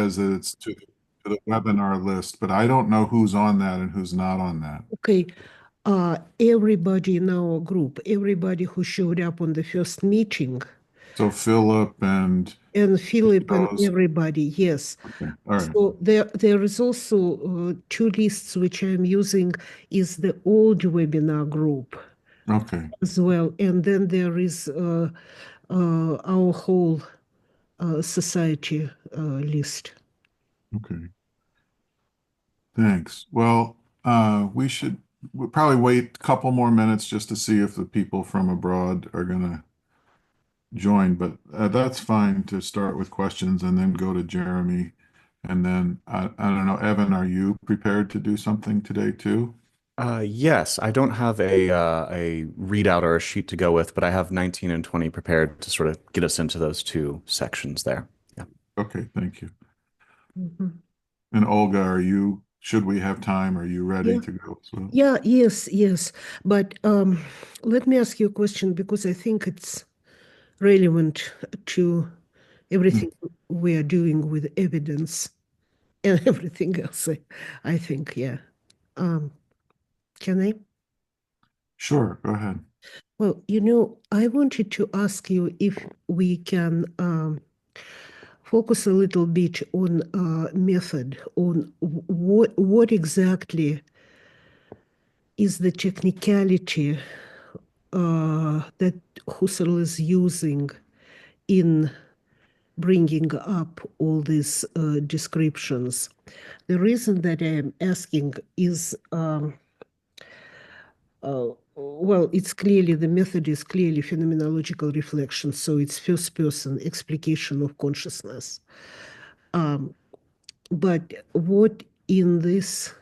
says that it's to the webinar list, but I don't know who's on that and who's not on that. Okay. Everybody in our group, everybody who showed up on the first meeting, So Philip and Philip and those. everybody, yes. Okay. All right. So there is also two lists which I'm using is the old webinar group Okay. as well. And then there is our whole society list. Okay. Thanks. Well, we'll probably wait a couple more minutes just to see if the people from abroad are going to join, but that's fine to start with questions and then go to Jeremy. And then I don't know, Evan, are you prepared to do something today too? Yes, I don't have a readout or a sheet to go with, but I have 19 and 20 prepared to sort of get us into those two sections there. Yeah. Okay, thank you. Mhm. And Olga, should we have time? Are you ready Yeah. to go as well? Yeah, yes. But let me ask you a question because I think it's relevant to everything we are doing with evidence and everything else. I think, yeah. Can I? Sure, go ahead. Well, I wanted to ask you if we can focus a little bit on method, on what exactly is the technicality that Husserl is using in bringing up all these descriptions. The reason that I'm asking is, well, the method is clearly phenomenological reflection, so it's first person explication of consciousness. But what in this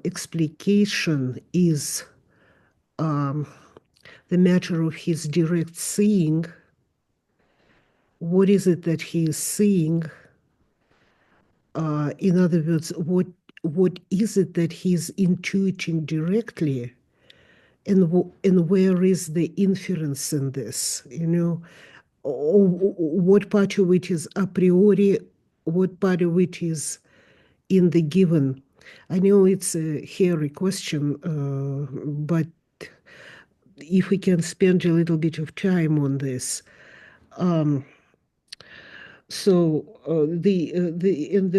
explication is the matter of his direct seeing. What is it that he is seeing? In other words, what is it that he's intuiting directly, and where is the inference in this? What part of it is a priori, what part of it is in the given? I know it's a hairy question, but if we can spend a little bit of time on this. The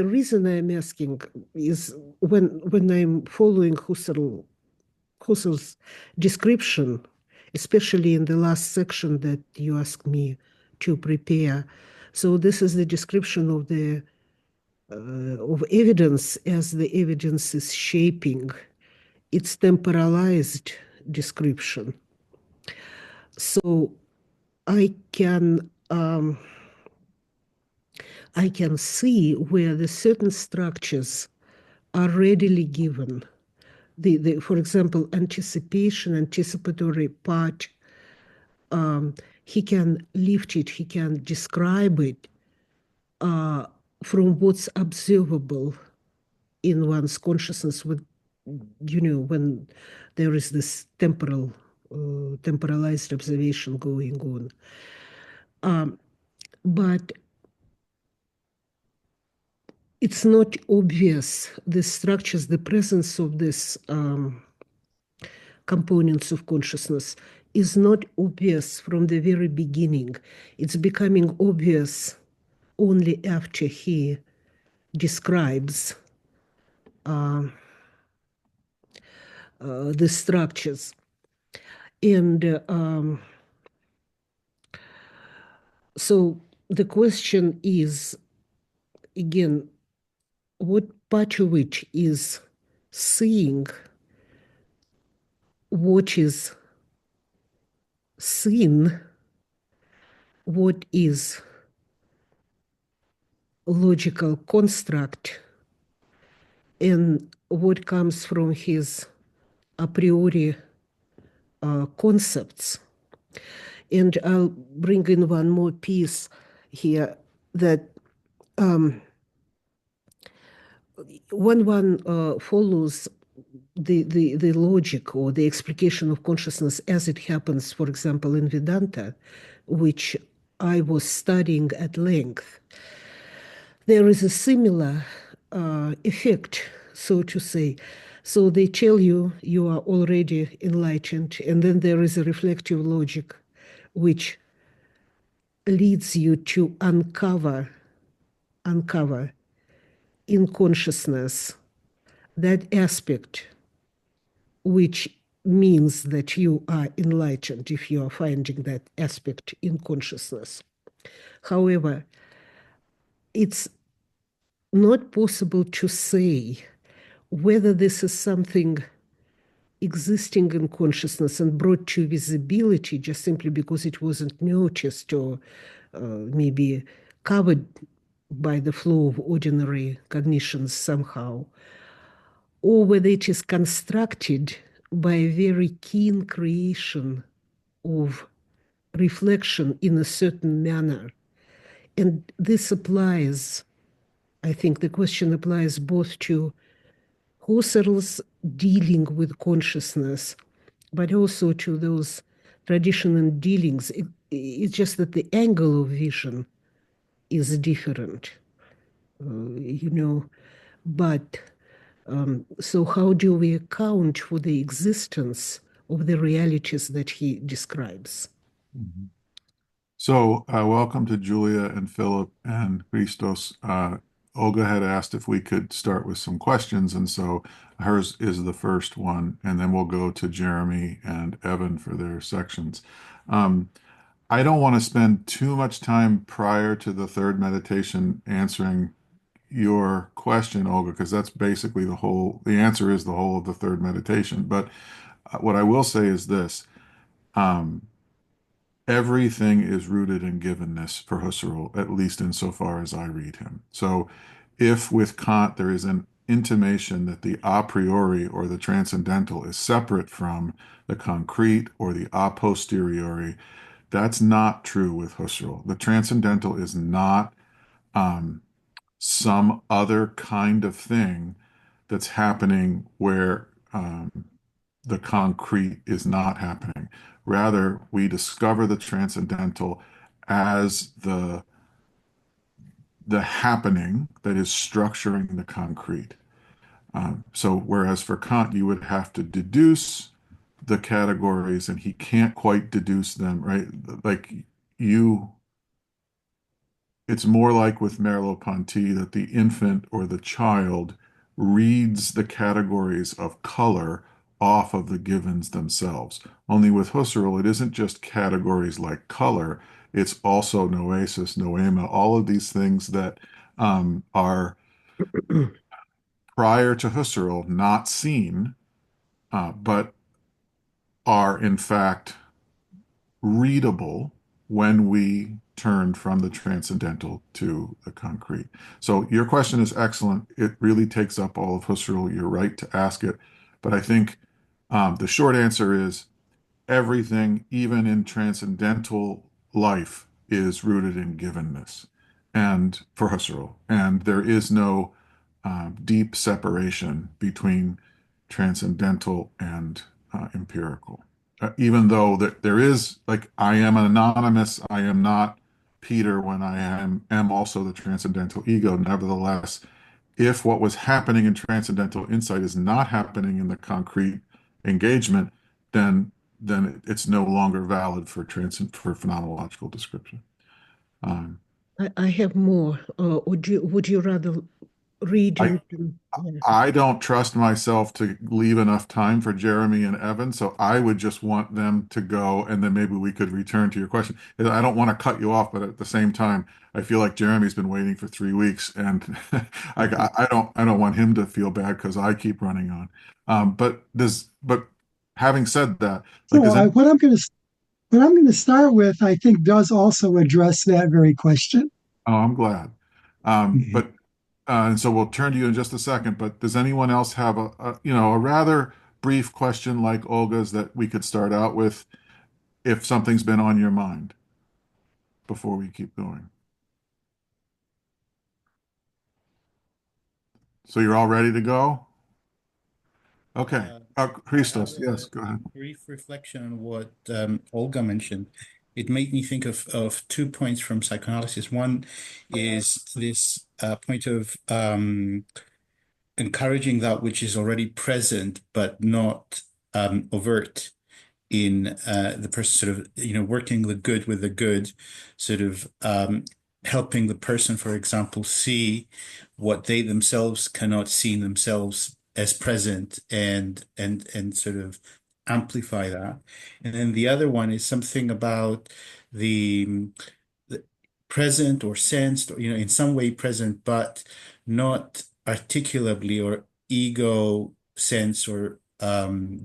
reason I'm asking is when I'm following Husserl's description, especially in the last section that you asked me to prepare. So this is the description of evidence as the evidence is shaping. It's temporalized description. So I can see where the certain structures are readily given. For example, anticipatory part, he can lift it, he can describe it from what's observable in one's consciousness when there is this temporalized observation going on. But it's not obvious, the structures, the presence of this components of consciousness is not obvious from the very beginning. It's becoming obvious only after he describes the structures. And so the question is, again, what part of it is seeing what is seen, what is logical construct, and what comes from his a priori concepts. And I'll bring in one more piece here that when one follows the logic or the explication of consciousness as it happens, for example, in Vedanta, which I was studying at length, there is a similar effect, so to say. So they tell you you are already enlightened, and then there is a reflective logic which leads you to uncover in consciousness that aspect which means that you are enlightened if you are finding that aspect in consciousness. However, it's not possible to say whether this is something existing in consciousness and brought to visibility just simply because it wasn't noticed or maybe covered by the flow of ordinary cognitions somehow, or whether it is constructed by a very keen creation of reflection in a certain manner. And this applies, I think the question applies both to Husserl's dealing with consciousness, but also to those traditional dealings. It's just that the angle of vision is different, you know. But so, how do we account for the existence of the realities that he describes? Mhm. So, welcome to Julia and Philip and Christos. Olga had asked if we could start with some questions, and so hers is the first one, and then we'll go to Jeremy and Evan for their sections. Um, I don't want to spend too much time prior to the third meditation answering your question, Olga, because that's basically the answer is the whole of the third meditation. But what I will say is this. Um, Everything is rooted in givenness for Husserl, at least insofar as I read him. So if with Kant there is an intimation that the a priori or the transcendental is separate from the concrete or the a posteriori, that's not true with Husserl. The transcendental is not um, some other kind of thing that's happening where the concrete is not happening. Rather, we discover the transcendental as the happening that is structuring the concrete. So, whereas for Kant, you would have to deduce the categories, and he can't quite deduce them, right? Like you, it's more like with Merleau-Ponty that the infant or the child reads the categories of color off of the givens themselves. Only with Husserl, it isn't just categories like color, it's also noesis, noema, all of these things that are prior to Husserl not seen, but are in fact readable when we turn from the transcendental to the concrete. So your question is excellent. It really takes up all of Husserl. You're right to ask it. But I think the short answer is everything, even in transcendental life, is rooted in givenness and for Husserl. And there is no deep separation between transcendental and empirical. Even though there is, like, I am anonymous, I am not Peter when am also the transcendental ego. Nevertheless, if what was happening in transcendental insight is not happening in the concrete engagement, then it's no longer valid for for phenomenological description. Um, I have more. Would you rather read I and yeah. I don't trust myself to leave enough time for Jeremy and Evan, so I would just want them to go, and then maybe we could return to your question. I don't want to cut you off, but at the same time, I feel like Jeremy's been waiting for 3 weeks, and I don't want him to feel bad because I keep running on. But having said that, like So what I'm going to start with, I think, does also address that very question. oh, I'm glad. Mhm. But and so we'll turn to you in just a second. But does anyone else have a rather brief question like Olga's that we could start out with if something's been on your mind before we keep going? So you're all ready to go? Okay. I have Christos, yes, a go ahead. brief reflection on what Olga mentioned. it made me think of 2 points from psychoanalysis. One is this point of encouraging that which is already present but not overt in the person, sort of, working the good with the good, sort of helping the person, for example, see what they themselves cannot see in themselves as present, and sort of amplify that. And then the other one is something about the present or sensed, or in some way present, but not articulably or ego sense or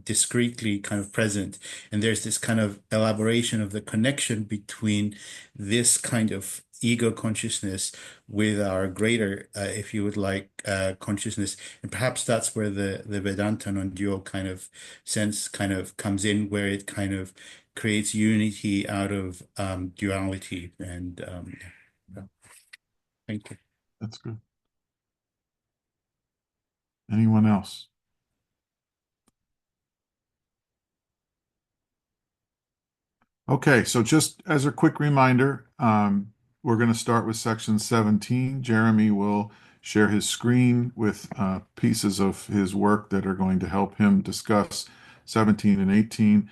discreetly kind of present. And there's this kind of elaboration of the connection between this kind of ego consciousness with our greater, if you would like, consciousness. And perhaps that's where the Vedanta non-dual kind of sense kind of comes in, where it kind of creates unity out of duality. And yeah. Thank you. That's good. Anyone else? Okay, so just as a quick reminder, we're going to start with section 17. Jeremy will share his screen with pieces of his work that are going to help him discuss 17 and 18.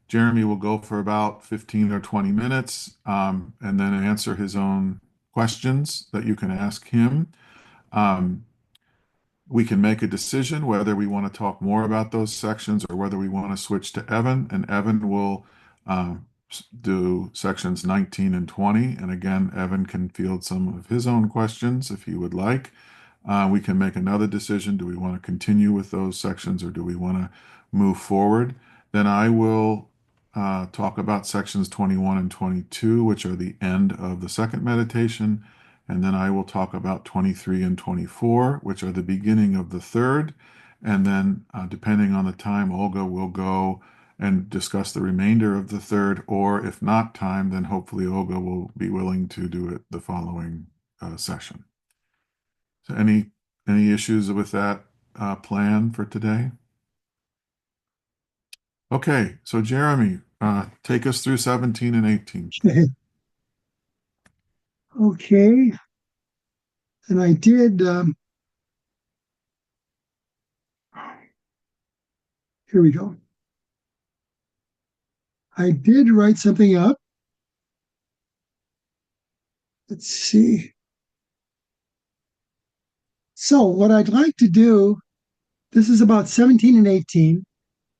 Jeremy will go for about 15 or 20 minutes and then answer his own questions that you can ask him. We can make a decision whether we want to talk more about those sections or whether we want to switch to Evan, and Evan will do sections 19 and 20. And again, Evan can field some of his own questions if he would like. We can make another decision. Do we want to continue with those sections or do we want to move forward? Then I will talk about sections 21 and 22, which are the end of the second meditation. And then I will talk about 23 and 24, which are the beginning of the third. And then depending on the time, Olga will go and discuss the remainder of the third, or if not time, then hopefully Olga will be willing to do it the following session. So any issues with that plan for today? Okay, so Jeremy, take us through 17 and 18. Okay. And I did, here we go. I did write something up. Let's see. So what I'd like to do, this is about 17 and 18,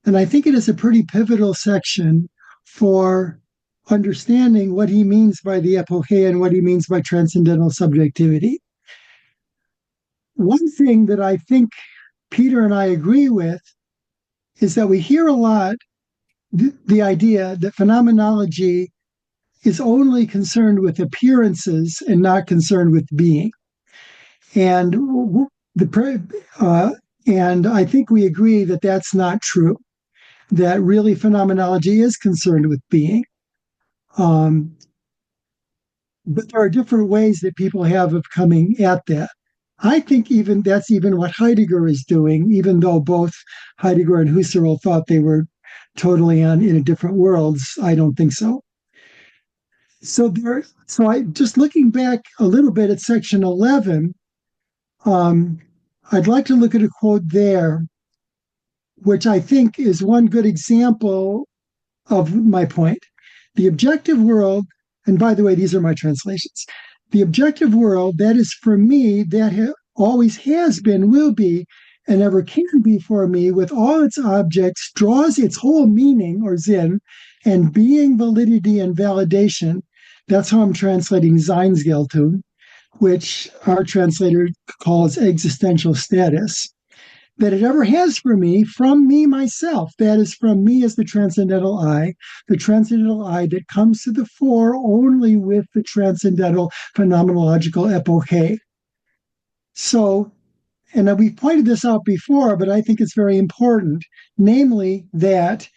and I think it is a pretty pivotal section for understanding what he means by the epoche and what he means by transcendental subjectivity. One thing that I think Peter and I agree with is that we hear a lot the idea that phenomenology is only concerned with appearances and not concerned with being. And and I think we agree that that's not true, that really phenomenology is concerned with being. But there are different ways that people have of coming at that. I think that's even what Heidegger is doing, even though both Heidegger and Husserl thought they were totally in different worlds. I don't think so. So I just looking back a little bit at section 11, I'd like to look at a quote there, which I think is one good example of my point. The objective world, and by the way, these are my translations. The objective world, that is for me, that always has been, will be, and ever can be for me, with all its objects, draws its whole meaning, or Sinn, and being, validity, and validation. That's how I'm translating Seinsgeltung, which our translator calls existential status. That it ever has for me, from me myself, that is from me as the transcendental I that comes to the fore only with the transcendental phenomenological epoche. So, and we've pointed this out before, but I think it's very important, namely that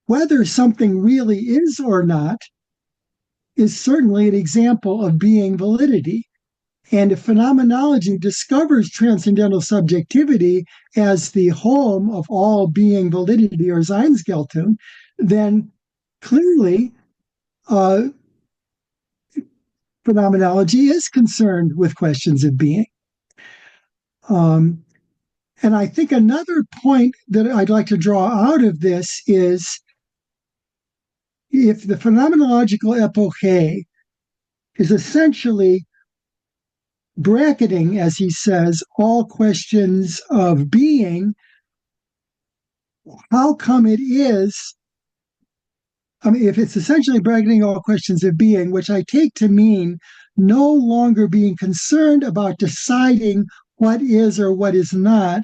whether something really is or not is certainly an example of being validity. And if phenomenology discovers transcendental subjectivity as the home of all being validity or Seinsgeltung, then clearly phenomenology is concerned with questions of being. And I think another point that I'd like to draw out of this is if the phenomenological epoche is essentially bracketing, as he says, all questions of being, how come it is, if it's essentially bracketing all questions of being, which I take to mean no longer being concerned about deciding what is or what is not,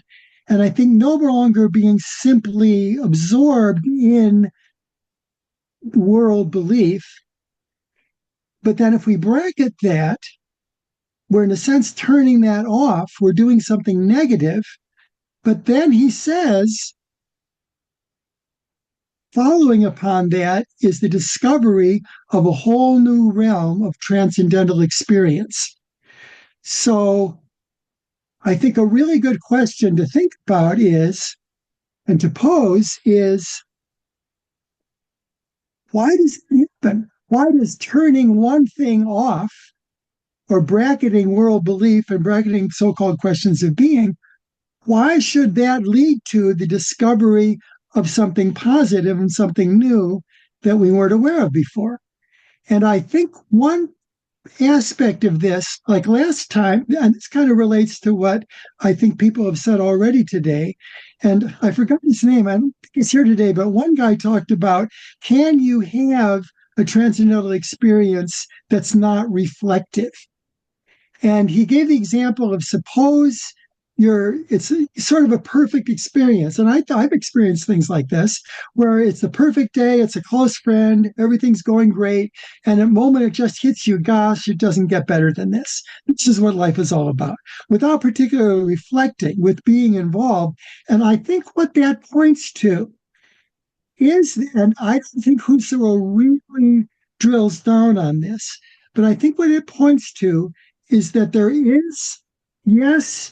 and I think no longer being simply absorbed in world belief. But then if we bracket that, we're in a sense turning that off, we're doing something negative. But then he says, following upon that is the discovery of a whole new realm of transcendental experience. So I think a really good question to think about is, and to pose is, why does it happen? Why does turning one thing off, or bracketing world belief and bracketing so-called questions of being, why should that lead to the discovery of something positive and something new that we weren't aware of before? And I think one aspect of this, like last time, and this kind of relates to what I think people have said already today, and I forgot his name, I don't think he's here today, but one guy talked about, can you have a transcendental experience that's not reflective? And he gave the example of, suppose it's sort of a perfect experience. And I've experienced things like this, where it's the perfect day, it's a close friend, everything's going great. And at the moment it just hits you, gosh, it doesn't get better than this. This is what life is all about, without particularly reflecting, with being involved. And I think what that points to is, and I don't think Husserl really drills down on this, but I think what it points to is that there is, yes,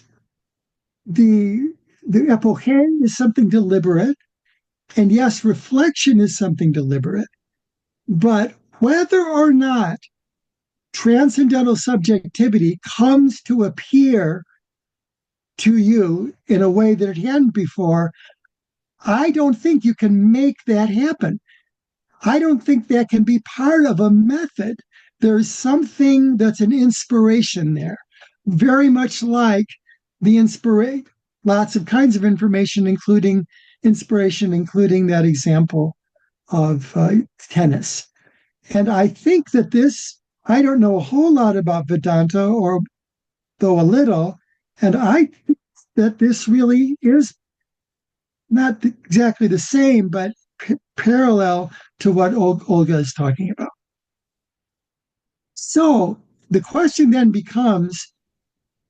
the epoche is something deliberate, and yes, reflection is something deliberate, but whether or not transcendental subjectivity comes to appear to you in a way that it hadn't before, I don't think you can make that happen. I don't think that can be part of a method. There's something that's an inspiration there, very much like the inspiration, lots of kinds of information, including inspiration, including that example of tennis. And I think that this, I don't know a whole lot about Vedanta, or though a little, and I think that this really is not exactly the same, but parallel to what Olga is talking about. So the question then becomes,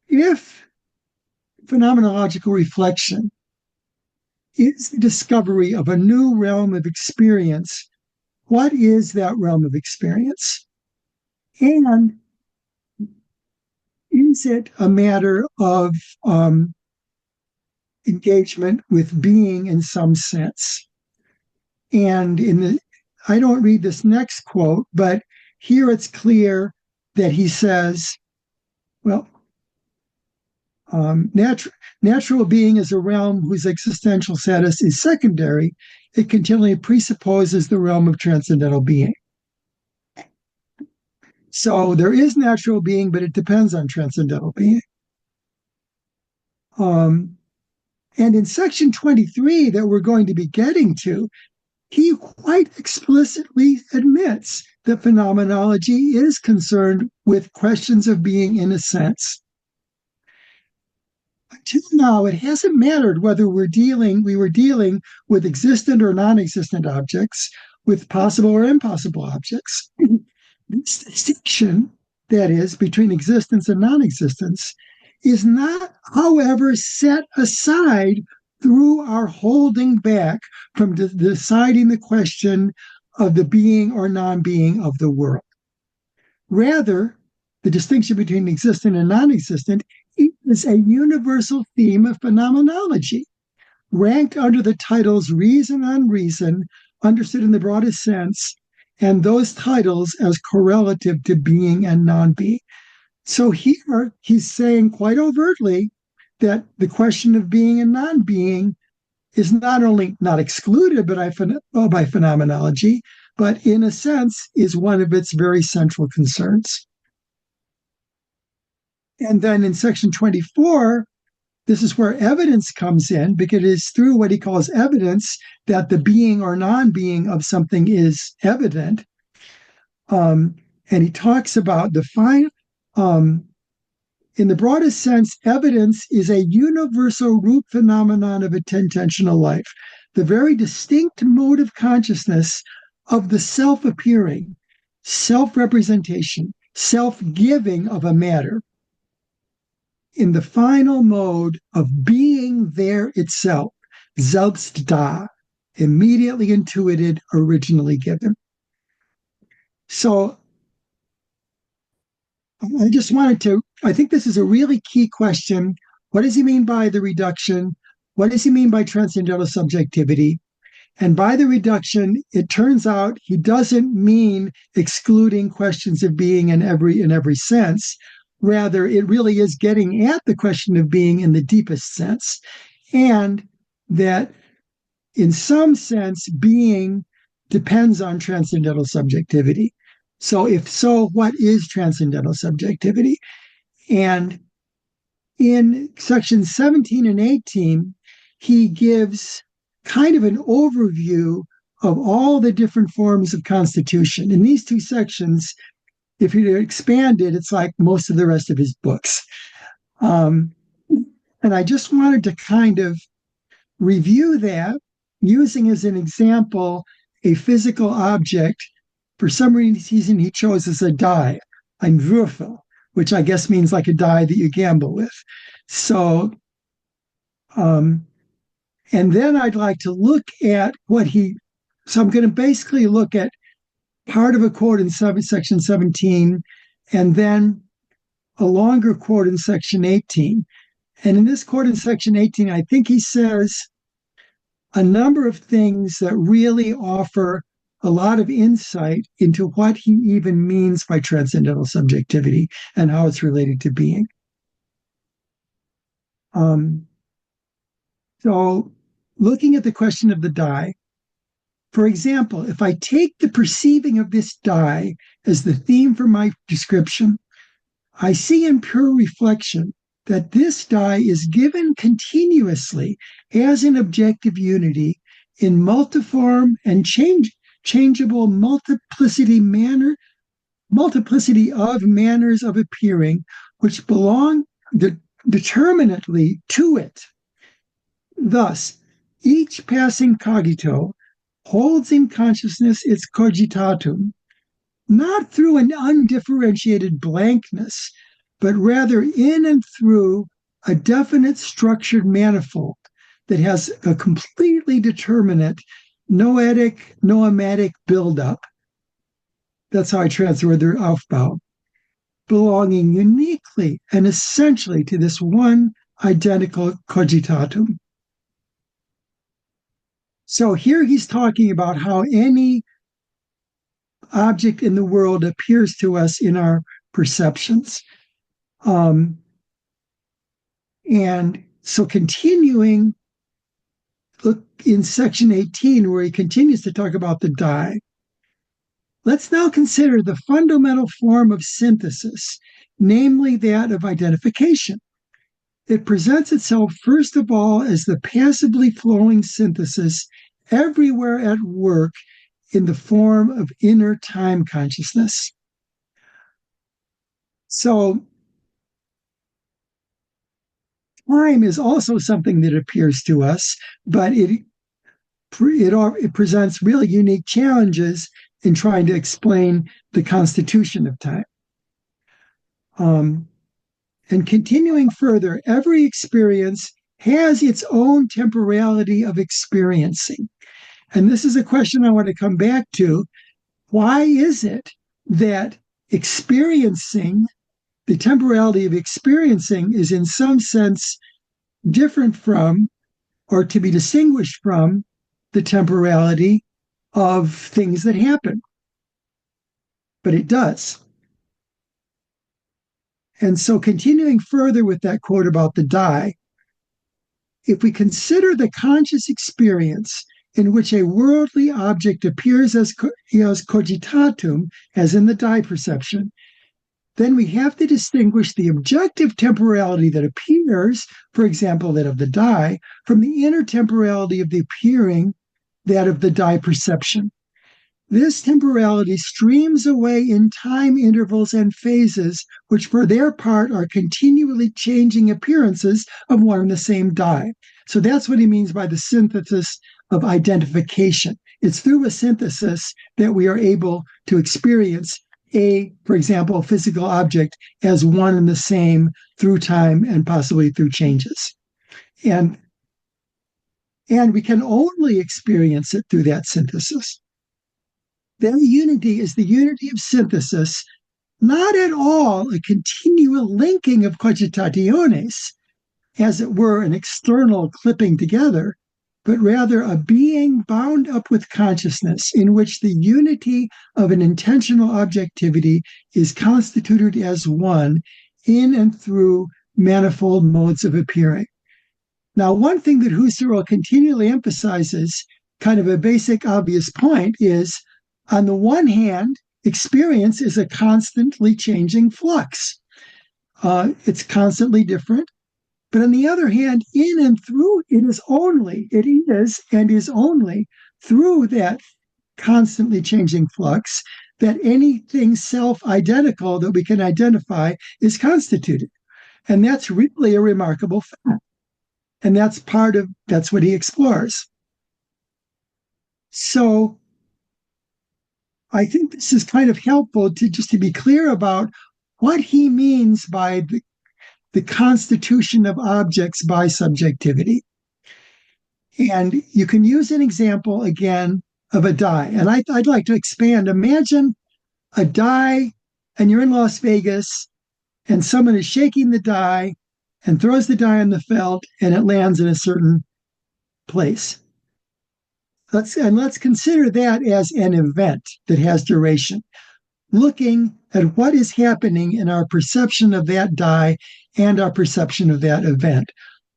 if phenomenological reflection is the discovery of a new realm of experience, what is that realm of experience? And is it a matter of engagement with being in some sense? And I don't read this next quote, but here it's clear that he says, well, natural being is a realm whose existential status is secondary. It continually presupposes the realm of transcendental being. So there is natural being, but it depends on transcendental being. And in section 23 that we're going to be getting to, he quite explicitly admits that phenomenology is concerned with questions of being in a sense. Until now, it hasn't mattered whether we were dealing with existent or non-existent objects, with possible or impossible objects. This distinction, that is, between existence and non-existence, is not, however, set aside through our holding back from deciding the question of the being or non-being of the world. Rather, the distinction between existent and non-existent is a universal theme of phenomenology, ranked under the titles reason, unreason, understood in the broadest sense, and those titles as correlative to being and non-being. So here he's saying quite overtly that the question of being and non-being is not only not excluded by phenomenology, but in a sense is one of its very central concerns. And then in section 24, this is where evidence comes in, because it is through what he calls evidence that the being or non-being of something is evident. And he talks about in the broadest sense, evidence is a universal root phenomenon of attentional life, the very distinct mode of consciousness of the self-appearing, self-representation, self-giving of a matter, in the final mode of being there itself, selbst da, immediately intuited, originally given. So I think this is a really key question. What does he mean by the reduction? What does he mean by transcendental subjectivity? And by the reduction, it turns out he doesn't mean excluding questions of being in every sense. Rather, it really is getting at the question of being in the deepest sense. And that in some sense, being depends on transcendental subjectivity. So if so, what is transcendental subjectivity? And in sections 17 and 18, he gives kind of an overview of all the different forms of constitution. In these two sections, if you expand it, it's like most of the rest of his books. And I just wanted to kind of review that, using as an example a physical object. For some reason, he chose as a die, ein Würfel, which I guess means like a die that you gamble with. So, and then I'd like to look at so I'm going to basically look at part of a quote in section 17, and then a longer quote in section 18. And in this quote in section 18, I think he says a number of things that really offer a lot of insight into what he even means by transcendental subjectivity and how it's related to being. So looking at the question of the die, for example, if I take the perceiving of this die as the theme for my description, I see in pure reflection that this die is given continuously as an objective unity in multiform and changeable multiplicity of manners of appearing, which belong determinately to it. Thus, each passing cogito holds in consciousness its cogitatum, not through an undifferentiated blankness, but rather in and through a definite structured manifold that has a completely determinate noetic buildup. That's how I translate the Aufbau, belonging uniquely and essentially to this one identical cogitatum. So here he's talking about how any object in the world appears to us in our perceptions. And so continuing, look in section 18, where he continues to talk about the die. Let's now consider the fundamental form of synthesis, namely that of identification. It presents itself, first of all, as the passively flowing synthesis everywhere at work in the form of inner time consciousness. So, time is also something that appears to us, but it presents really unique challenges in trying to explain the constitution of time. And continuing further, every experience has its own temporality of experiencing. And this is a question I want to come back to. Why is it that experiencing, the temporality of experiencing, is in some sense different from, or to be distinguished from, the temporality of things that happen. But it does. And so continuing further with that quote about the die, if we consider the conscious experience in which a worldly object appears as cogitatum, as in the die perception, then we have to distinguish the objective temporality that appears, for example, that of the die, from the inner temporality of the appearing, that of the die perception. This temporality streams away in time intervals and phases, which for their part are continually changing appearances of one and the same die. So that's what he means by the synthesis of identification. It's through a synthesis that we are able to experience for example, physical object as one and the same through time and possibly through changes. And we can only experience it through that synthesis. That unity is the unity of synthesis, not at all a continual linking of cogitationes, as it were an external clipping together, but rather a being bound up with consciousness in which the unity of an intentional objectivity is constituted as one in and through manifold modes of appearing. Now, one thing that Husserl continually emphasizes, kind of a basic obvious point, is on the one hand, experience is a constantly changing flux. It's constantly different. But on the other hand, in and through, it is only through that constantly changing flux that anything self-identical that we can identify is constituted. And that's really a remarkable fact. And that's what he explores. So I think this is kind of helpful to be clear about what he means by the constitution of objects by subjectivity. And you can use an example again of a die. And I'd like to expand. Imagine a die, and you're in Las Vegas, and someone is shaking the die and throws the die on the felt, and it lands in a certain place. Let's consider that as an event that has duration, looking at what is happening in our perception of that die and our perception of that event,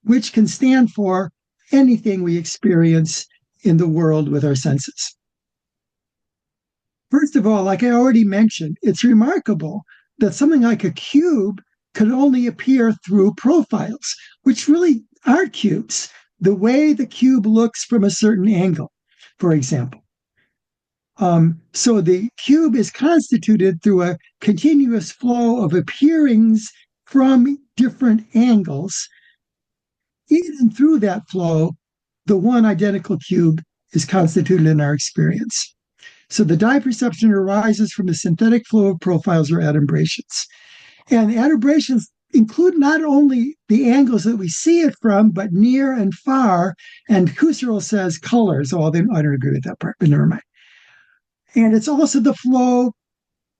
which can stand for anything we experience in the world with our senses. First of all, like I already mentioned, it's remarkable that something like a cube can only appear through profiles, which really aren't cubes. The way the cube looks from a certain angle, for example. So the cube is constituted through a continuous flow of appearings from different angles. Even through that flow, the one identical cube is constituted in our experience. So the die perception arises from the synthetic flow of profiles or adumbrations. And adumbrations include not only the angles that we see it from, but near and far. And Husserl says colors. Oh, I don't agree with that part, but never mind. And it's also the flow.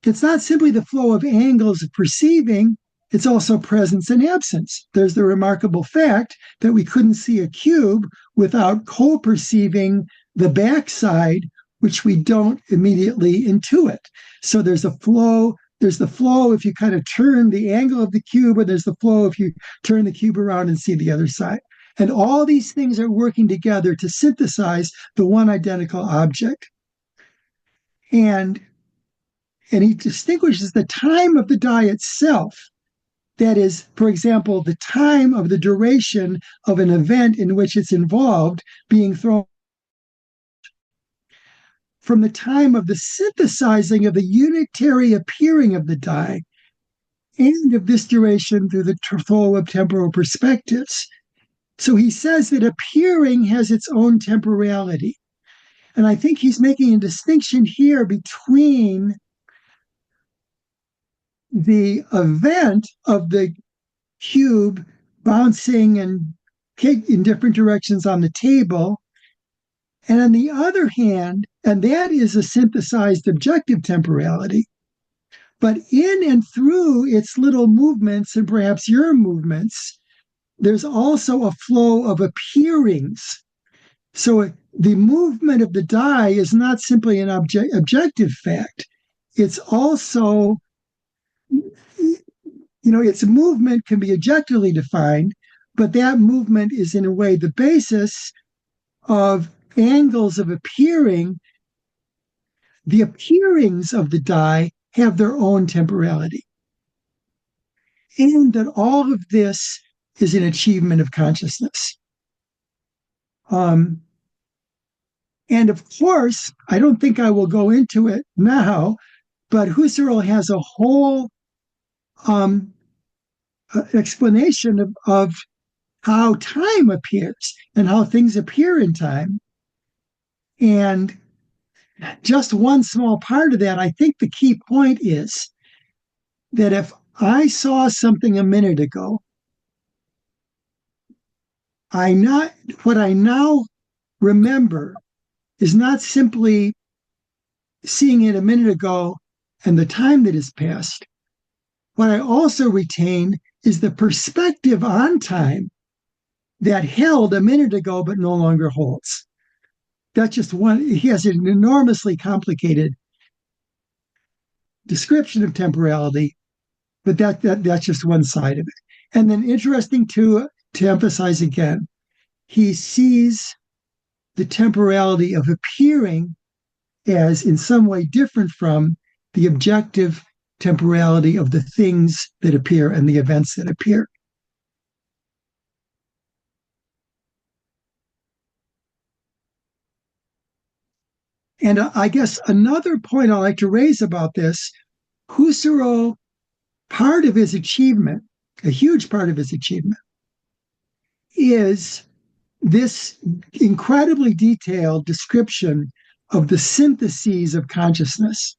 It's not simply the flow of angles of perceiving, it's also presence and absence. There's the remarkable fact that we couldn't see a cube without co-perceiving the backside, which we don't immediately intuit. So there's a flow. There's the flow if you kind of turn the angle of the cube, and there's the flow if you turn the cube around and see the other side. And all these things are working together to synthesize the one identical object. And he distinguishes the time of the die itself. That is, for example, the time of the duration of an event in which it's involved being thrown from the time of the synthesizing of the unitary appearing of the die and of this duration through the flow of temporal perspectives. So he says that appearing has its own temporality. And I think he's making a distinction here between the event of the cube bouncing and in different directions on the table. And on the other hand, and that is a synthesized objective temporality, but in and through its little movements and perhaps your movements, there's also a flow of appearings. So the movement of the die is not simply an objective fact. It's also, its movement can be objectively defined, but that movement is in a way the basis of angles of appearing. The appearings of the die have their own temporality. And that all of this is an achievement of consciousness. And of course, I don't think I will go into it now, but Husserl has a whole explanation of how time appears and how things appear in time. And just one small part of that, I think the key point is that if I saw something a minute ago, what I now remember is not simply seeing it a minute ago and the time that has passed. What I also retain is the perspective on time that held a minute ago but no longer holds. That's just one. He has an enormously complicated description of temporality, but that's just one side of it. And then interesting to emphasize again, he sees the temporality of appearing as in some way different from the objective temporality of the things that appear and the events that appear. And I guess another point I like to raise about this, Husserl, part of his achievement, a huge part of his achievement, is this incredibly detailed description of the syntheses of consciousness,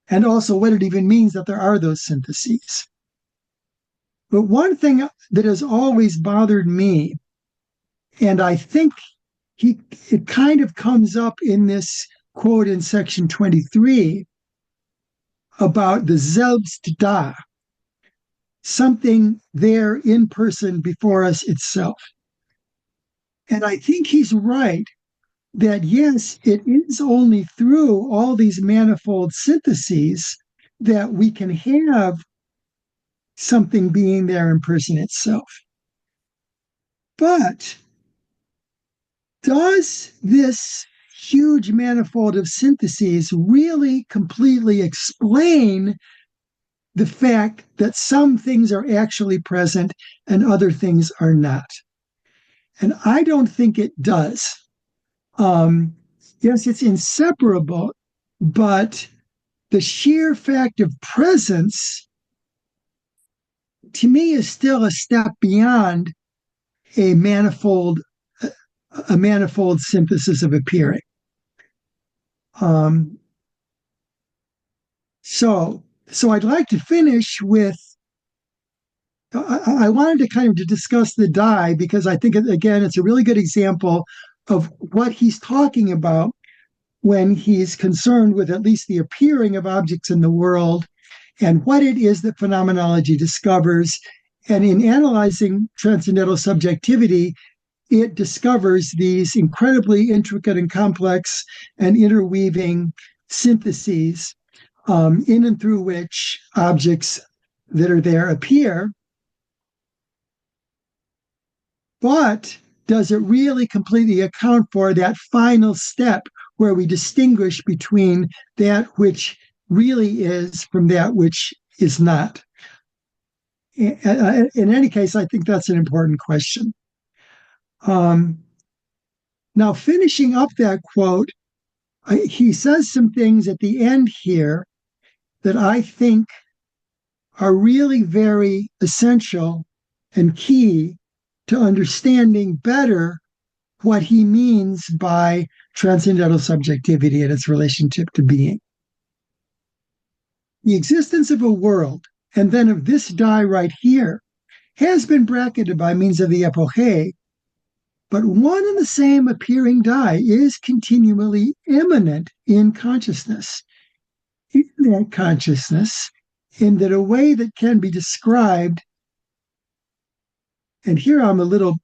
and also what it even means that there are those syntheses. But one thing that has always bothered me, and I think it kind of comes up in this quote in section 23 about the selbst da, something there in person before us itself. And I think he's right that, yes, it is only through all these manifold syntheses that we can have something being there in person itself. But does this huge manifold of syntheses really completely explain the fact that some things are actually present and other things are not? And I don't think it does. Yes, it's inseparable, but the sheer fact of presence, to me, is still a step beyond a manifold synthesis of appearing. So I'd like to finish with, I wanted to kind of to discuss the die, because I think, again, it's a really good example of what he's talking about when he's concerned with at least the appearing of objects in the world and what it is that phenomenology discovers. And in analyzing transcendental subjectivity, it discovers these incredibly intricate and complex and interweaving syntheses in and through which objects that are there appear. But does it really completely account for that final step where we distinguish between that which really is from that which is not? In any case, I think that's an important question. Now, finishing up that quote, he says some things at the end here that I think are really very essential and key to understanding better what he means by transcendental subjectivity and its relationship to being. The existence of a world, and then of this die right here, has been bracketed by means of the epoche, but one and the same appearing die is continually immanent in consciousness. In that consciousness, in that a way that can be described, and here I'm a little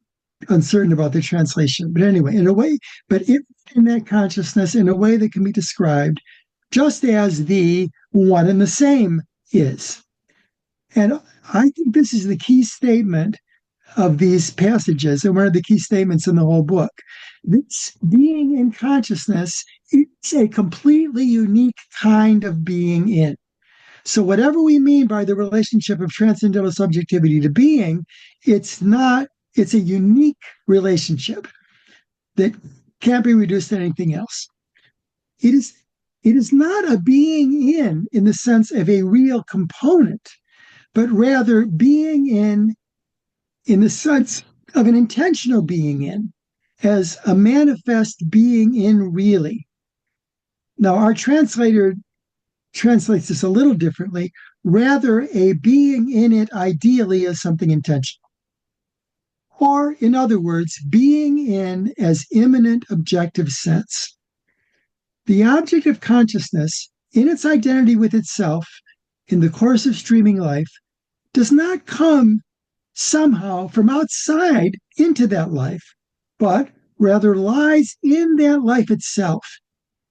uncertain about the translation. But anyway, in a way, but in that consciousness, in a way that can be described just as the one and the same is. And I think this is the key statement of these passages, and one of the key statements in the whole book. This being in consciousness is a completely unique kind of being in. So whatever we mean by the relationship of transcendental subjectivity to being, it's a unique relationship that can't be reduced to anything else. It is not a being in the sense of a real component, but rather being in the sense of an intentional being in, as a manifest being in really. Now, our translator translates this a little differently, rather a being in it ideally as something intentional. Or, in other words, being in as immanent objective sense. The object of consciousness, in its identity with itself, in the course of streaming life, does not come somehow from outside into that life, but rather lies in that life itself,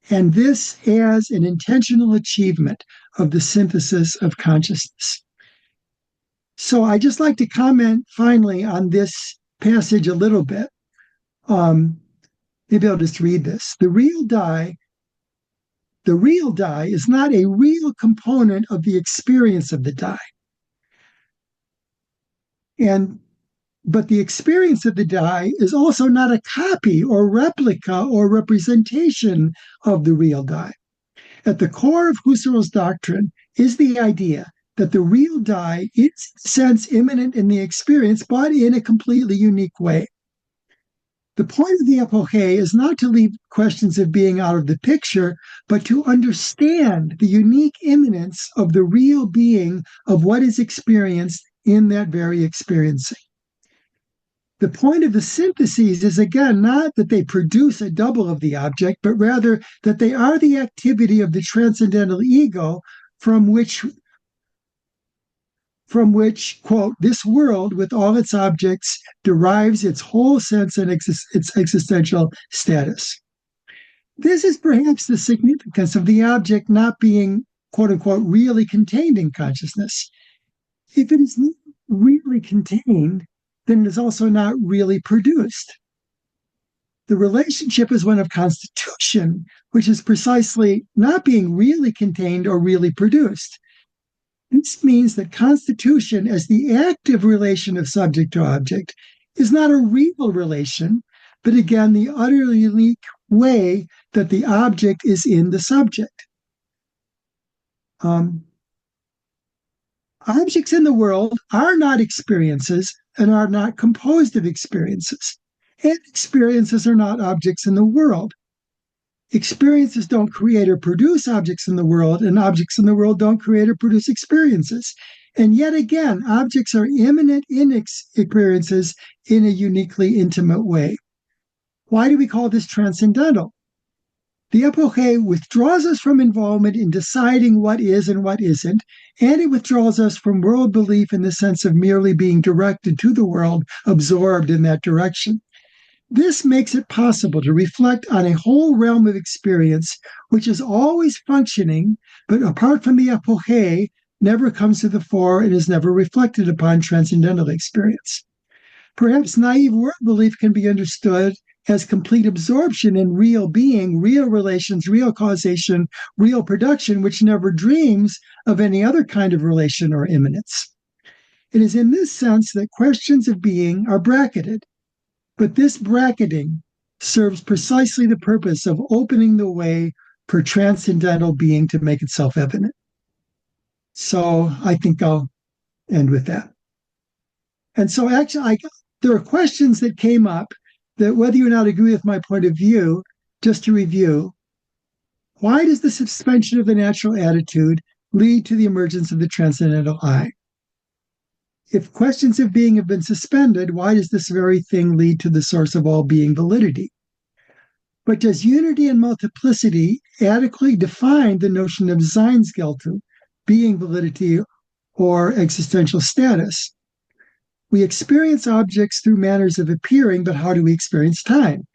and this as an intentional achievement of the synthesis of consciousness. So I just like to comment finally on this passage a little bit. Maybe I'll just read this. The real die is not a real component of the experience of the die. But the experience of the die is also not a copy or replica or representation of the real die. At the core of Husserl's doctrine is the idea that the real die is, in a sense, immanent in the experience, but in a completely unique way. The point of the epoche is not to leave questions of being out of the picture, but to understand the unique immanence of the real being of what is experienced in that very experiencing. The point of the syntheses is, again, not that they produce a double of the object, but rather that they are the activity of the transcendental ego from which, quote, this world with all its objects derives its whole sense and its existential status. This is perhaps the significance of the object not being, quote unquote, really contained in consciousness. If it is not really contained, then it is also not really produced. The relationship is one of constitution, which is precisely not being really contained or really produced. This means that constitution, as the active relation of subject to object, is not a real relation, but again, the utterly unique way that the object is in the subject. Objects in the world are not experiences and are not composed of experiences. And experiences are not objects in the world. Experiences don't create or produce objects in the world, and objects in the world don't create or produce experiences. And yet again, objects are immanent in experiences in a uniquely intimate way. Why do we call this transcendental? The epoche withdraws us from involvement in deciding what is and what isn't, and it withdraws us from world belief in the sense of merely being directed to the world, absorbed in that direction. This makes it possible to reflect on a whole realm of experience which is always functioning, but apart from the epoche, never comes to the fore and is never reflected upon transcendental experience. Perhaps naive world belief can be understood as complete absorption in real being, real relations, real causation, real production, which never dreams of any other kind of relation or immanence. It is in this sense that questions of being are bracketed, but this bracketing serves precisely the purpose of opening the way for transcendental being to make itself evident. So I think I'll end with that. And so actually, there are questions that came up that whether you or not agree with my point of view, just to review, why does the suspension of the natural attitude lead to the emergence of the transcendental I? If questions of being have been suspended, why does this very thing lead to the source of all being validity? But does unity and multiplicity adequately define the notion of Seinsgeltung, being validity or existential status? we experience objects through manners of appearing, but how do we experience time?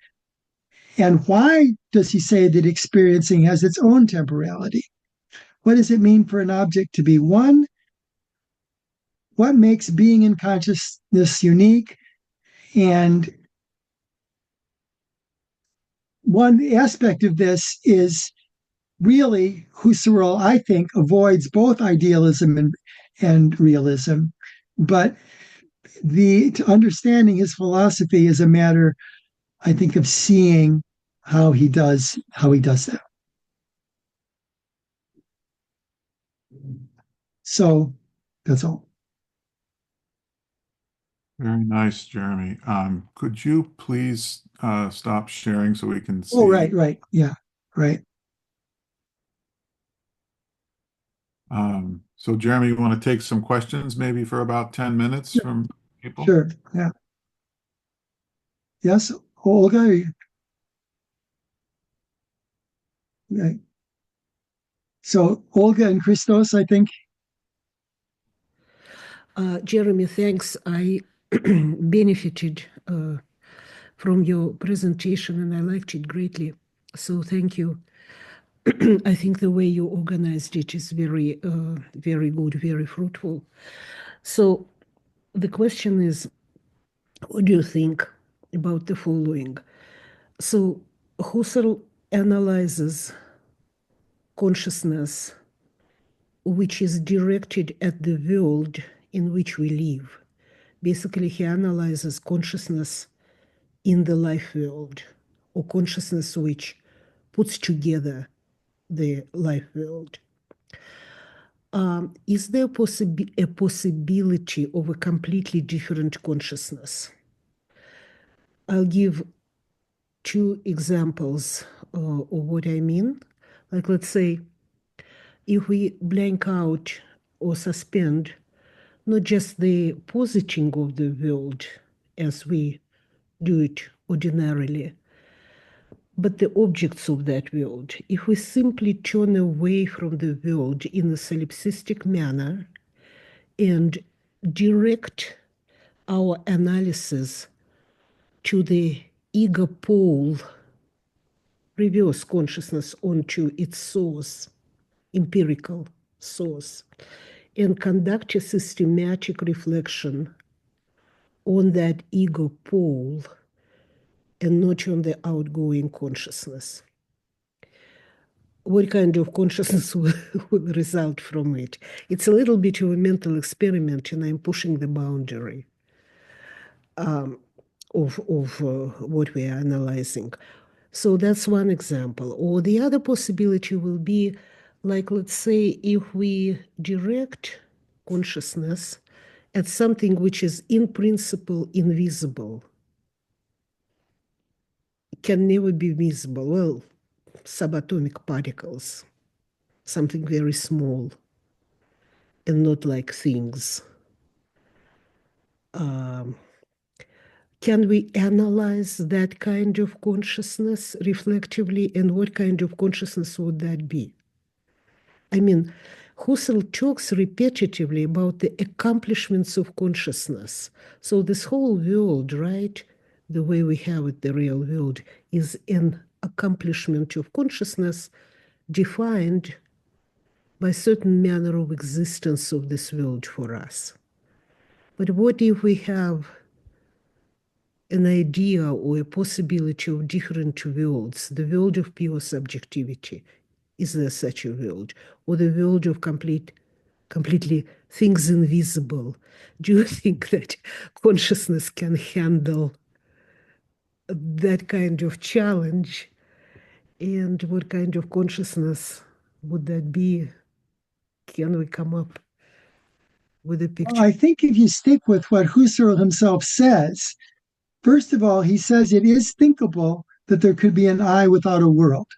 And why does he say that experiencing has its own temporality? What does it mean for an object to be one? What makes being in consciousness unique? And one aspect of this is really Husserl, I think, avoids both idealism and realism, but understanding his philosophy is a matter, I think, of seeing how he does that. So that's all. Very nice, Jeremy. Could you please stop sharing so we can see? Oh, right. Yeah, right. So Jeremy, you want to take some questions maybe for about 10 minutes from people? Sure, yeah. Yes, Olga? Right. So Olga and Christos, I think. Jeremy, thanks. I benefited from your presentation and I liked it greatly. So thank you. I think the way you organized it is very, very good, very fruitful. So the question is, what do you think about the following? So Husserl analyzes consciousness which is directed at the world in which we live. Basically, he analyzes consciousness in the life world, or consciousness which puts together the life world. Is there a possibility of a completely different consciousness? I'll give two examples of what I mean. Like, let's say, if we blank out or suspend not just the positing of the world as we do it ordinarily, but the objects of that world. If we simply turn away from the world in a solipsistic manner and direct our analysis to the ego pole, reverse consciousness onto its source, empirical source, and conduct a systematic reflection on that ego pole and not on the outgoing consciousness. What kind of consciousness will result from it? It's a little bit of a mental experiment, and I'm pushing the boundary of what we are analyzing. So that's one example. Or the other possibility will be, like, let's say, if we direct consciousness at something which is in principle invisible, can never be visible. Well, subatomic particles, something very small and not like things. Can we analyze that kind of consciousness reflectively, and what kind of consciousness would that be? I mean, Husserl talks repetitively about the accomplishments of consciousness. So this whole world, right, the way we have it, the real world, is an accomplishment of consciousness defined by certain manner of existence of this world for us. But what if we have an idea or a possibility of different worlds, the world of pure subjectivity? Is there such a world? Or the world of completely things invisible? Do you think that consciousness can handle that kind of challenge? And what kind of consciousness would that be? Can we come up with a picture? Well, I think if you stick with what Husserl himself says, first of all, he says it is thinkable that there could be an I without a world.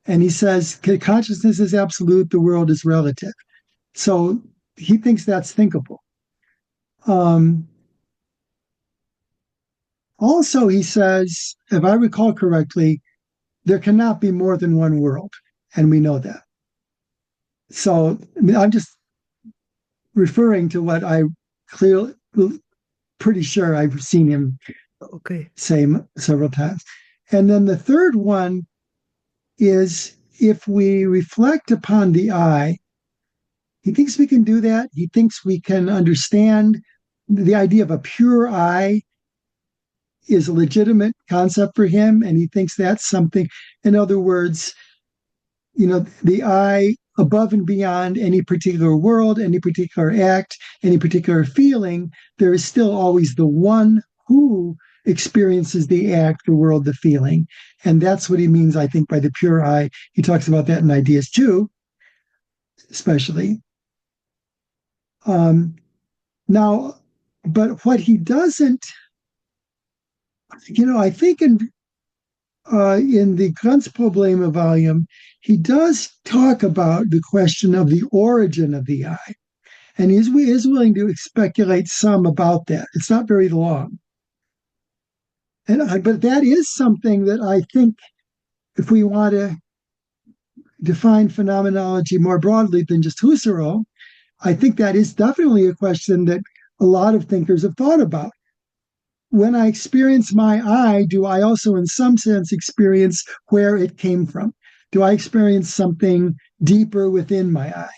And he says consciousness is absolute, the world is relative. So he thinks that's thinkable. Also, he says, if I recall correctly, there cannot be more than one world, and we know that. So I mean, I'm just referring to what I clearly pretty sure I've seen him say several times. And then the third one is if we reflect upon the I, he thinks we can do that. He thinks we can understand the idea of a pure I is a legitimate concept for him, and he thinks that's something. In other words, the I above and beyond any particular world, any particular act, any particular feeling, there is still always the one who experiences the act, the world, the feeling. And that's what he means, I think, by the pure I. He talks about that in Ideas 2, especially. Now, but what he doesn't, I think in the Grenzprobleme volume, he does talk about the question of the origin of the I, and he is willing to speculate some about that. It's not very long, but that is something that I think, if we want to define phenomenology more broadly than just Husserl, I think that is definitely a question that a lot of thinkers have thought about. When I experience my I, do I also, in some sense, experience where it came from? Do I experience something deeper within my I?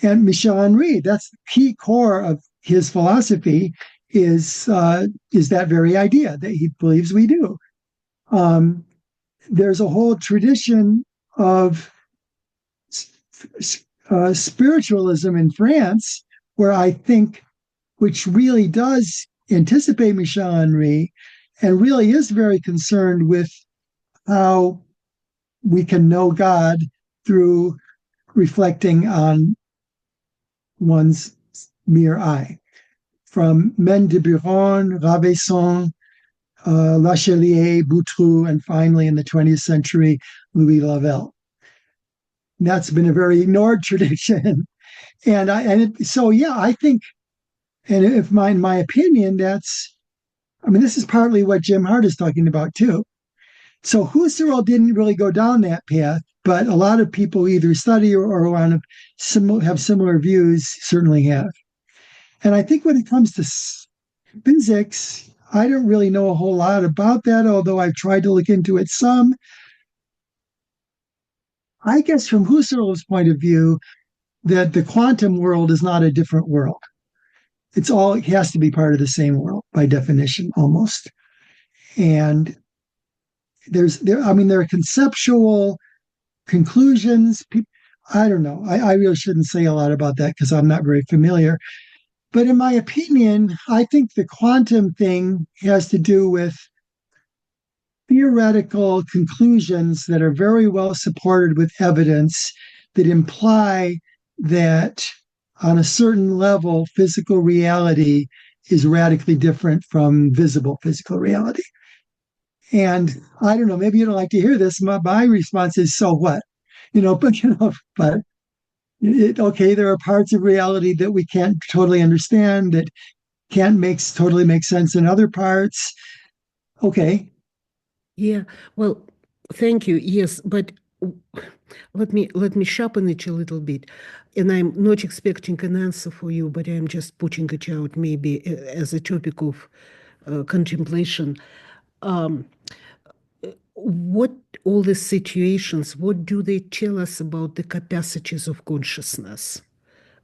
And Michel Henry, that's the key core of his philosophy, is that very idea that he believes we do. There's a whole tradition of spiritualism in France, where I think, which really does anticipate Michel Henry, and really is very concerned with how we can know God through reflecting on one's mere I. From Men de Buron, Rabelais, Lachelier, Boutroux, and finally in the 20th century, Louis Lavelle. That's been a very ignored tradition. I think, and if in my opinion, this is partly what Jim Hart is talking about too. So Husserl didn't really go down that path, but a lot of people either study or have similar views, certainly have. And I think when it comes to physics, I don't really know a whole lot about that, although I've tried to look into it some. I guess from Husserl's point of view, that the quantum world is not a different world. It has to be part of the same world by definition, almost. And there are conceptual conclusions. I don't know. I really shouldn't say a lot about that because I'm not very familiar. But in my opinion, I think the quantum thing has to do with theoretical conclusions that are very well supported with evidence that imply that on a certain level, physical reality is radically different from visible physical reality. And I don't know, maybe you don't like to hear this. My response is, so what? But there are parts of reality that we can't totally understand, that can't totally make sense in other parts. Okay. Yeah, well, thank you. Yes, but let me sharpen it a little bit. And I'm not expecting an answer for you, but I'm just putting it out maybe as a topic of contemplation. What all the situations, what do they tell us about the capacities of consciousness?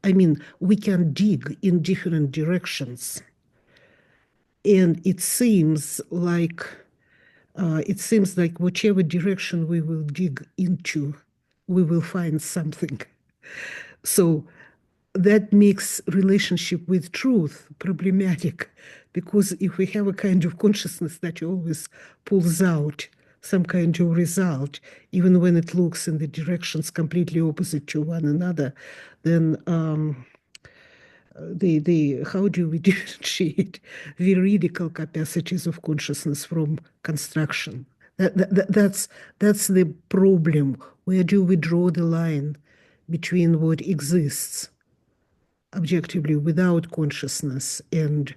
I mean, we can dig in different directions. And it seems like whichever direction we will dig into, we will find something. So that makes relationship with truth problematic, because if we have a kind of consciousness that always pulls out some kind of result, even when it looks in the directions completely opposite to one another, then how do we differentiate veridical capacities of consciousness from construction? That's the problem. Where do we draw the line between what exists objectively without consciousness and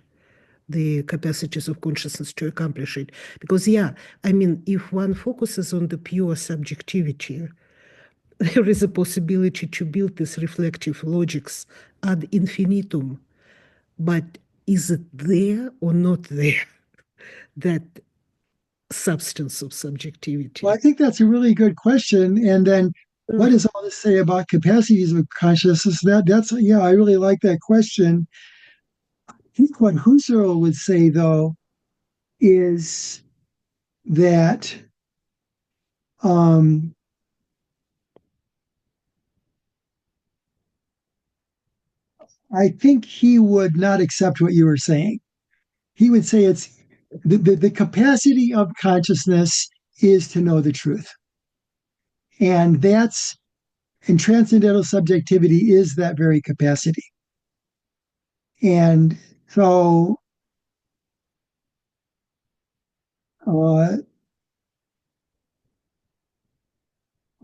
the capacities of consciousness to accomplish it? Because if one focuses on the pure subjectivity, there is a possibility to build these reflective logics ad infinitum. But is it there or not there, that substance of subjectivity? Well, I think that's a really good question. And then what does all this say about capacities of consciousness? Yeah, I really like that question. I think what Husserl would say, though, is that I think he would not accept what you were saying. He would say it's the capacity of consciousness is to know the truth. And transcendental subjectivity is that very capacity. And so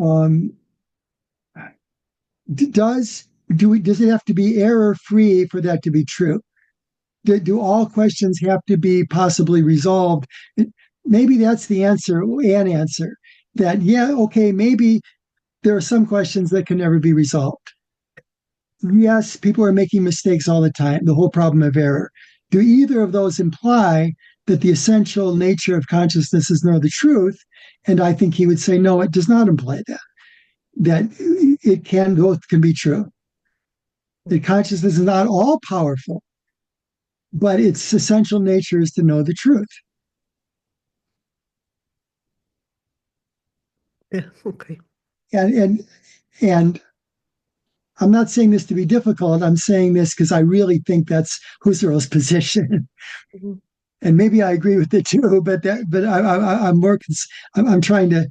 um, does it have to be error free for that to be true? Do all questions have to be possibly resolved? Maybe that's the answer, an answer that, yeah, okay, maybe there are some questions that can never be resolved. Yes, people are making mistakes all the time, the whole problem of error. Do either of those imply that the essential nature of consciousness is know the truth? And I think he would say, no, it does not imply that both can be true. That consciousness is not all powerful, but its essential nature is to know the truth. Yeah, okay. And I'm not saying this to be difficult. I'm saying this because I really think that's Husserl's position. Mm-hmm. And maybe I agree with it too, but I'm trying to,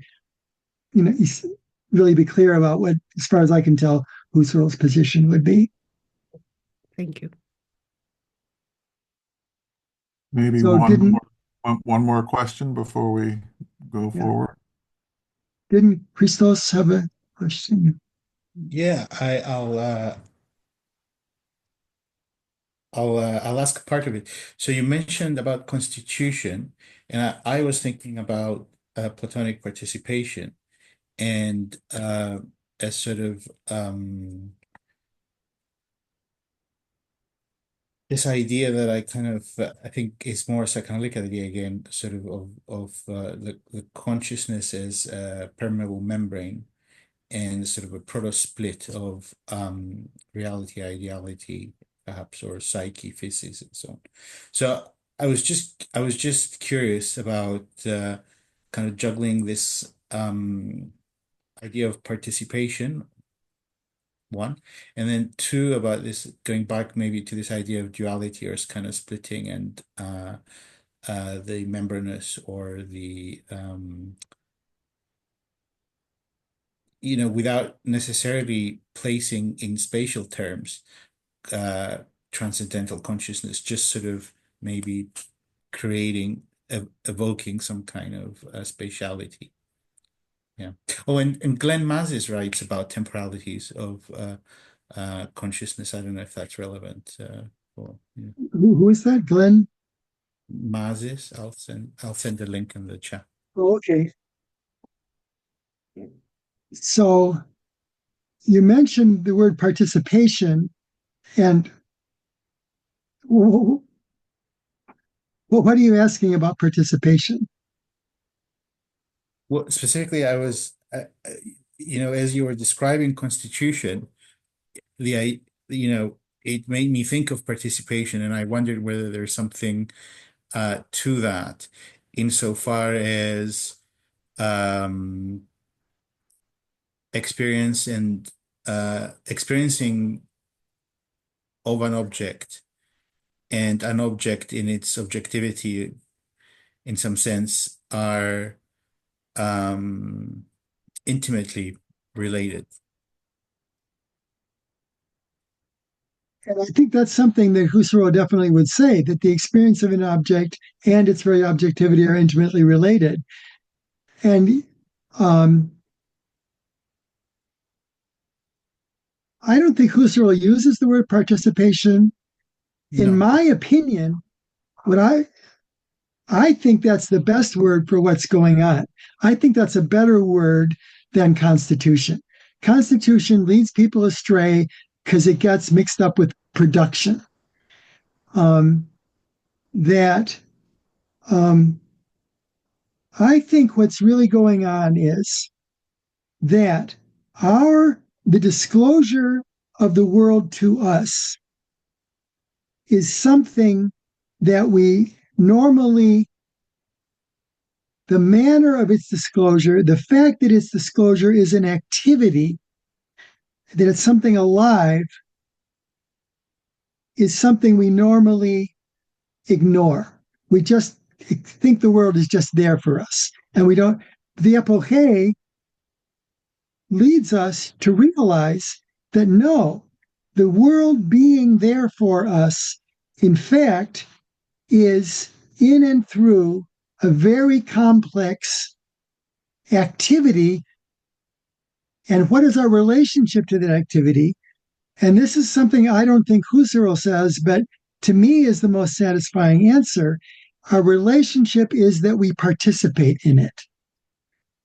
really be clear about what, as far as I can tell, Husserl's position would be. Thank you. Maybe one more question before we go forward. Didn't Christos have a question? Yeah, I'll ask part of it. So you mentioned about constitution, and I was thinking about Platonic participation, and as sort of this idea that I think is more psychoanalytic idea again, sort of the consciousness as a permeable membrane, and sort of a proto-split of reality, ideality, perhaps, or psyche, physics, and so on. So I was just curious about kind of juggling this idea of participation, one, and then two, about this, going back maybe to this idea of duality or kind of splitting, and the membranous, or the without necessarily placing in spatial terms transcendental consciousness, just sort of maybe evoking some kind of spatiality. Yeah. Oh, and Glenn Mazes writes about temporalities of consciousness. I don't know if that's relevant. Who is that? Glenn Mazes. I'll send the link in the chat. Oh, okay. So you mentioned the word participation, and what are you asking about participation? Well, specifically, I was, as you were describing constitution, it made me think of participation, and I wondered whether there's something to that, insofar as experience and experiencing of an object, and an object in its objectivity, in some sense, are intimately related. And I think that's something that Husserl definitely would say, that the experience of an object and its very objectivity are intimately related. And I don't think Husserl uses the word participation. No. In my opinion, what I think that's the best word for what's going on. I think that's a better word than constitution. Constitution leads people astray because it gets mixed up with production. that I think what's really going on is that the disclosure of the world to us is something that we normally, the manner of its disclosure, the fact that its disclosure is an activity, that it's something alive, is something we normally ignore. We just think the world is just there for us. And we don't, the epoche leads us to realize that no, the world being there for us, in fact, is in and through a very complex activity. And what is our relationship to that activity? And this is something I don't think Husserl says, but to me is the most satisfying answer. Our relationship is that we participate in it.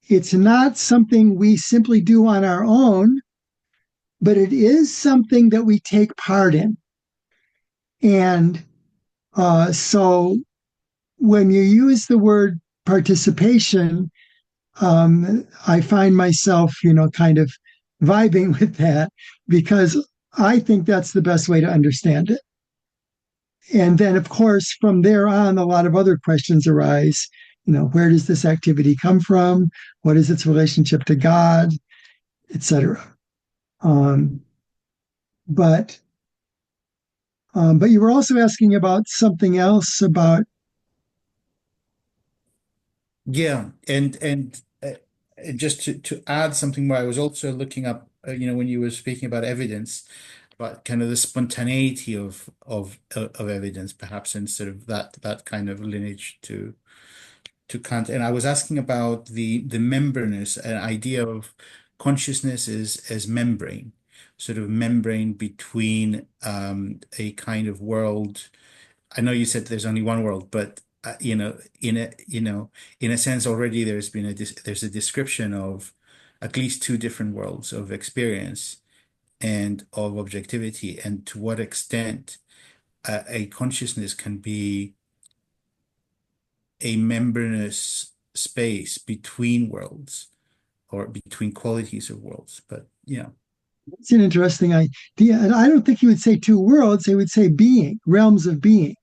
It's not something we simply do on our own, but it is something that we take part in. And so when you use the word participation, I find myself, kind of vibing with that because I think that's the best way to understand it. And then, of course, from there on, a lot of other questions arise. Where does this activity come from? What is its relationship to God, etc. But you were also asking about something else about. Yeah, and just to add something more, I was also looking up, when you were speaking about evidence, but kind of the spontaneity of evidence, perhaps instead of that kind of lineage to Kant. And I was asking about the membranous, an idea of consciousness as membrane, sort of membrane between a kind of world. I know you said there's only one world, but in a sense already there's a description of at least two different worlds of experience and of objectivity, and to what extent a consciousness can be a membranous space between worlds or between qualities of worlds. But It's an interesting idea. And I don't think he would say two worlds. He would say being, realms of being.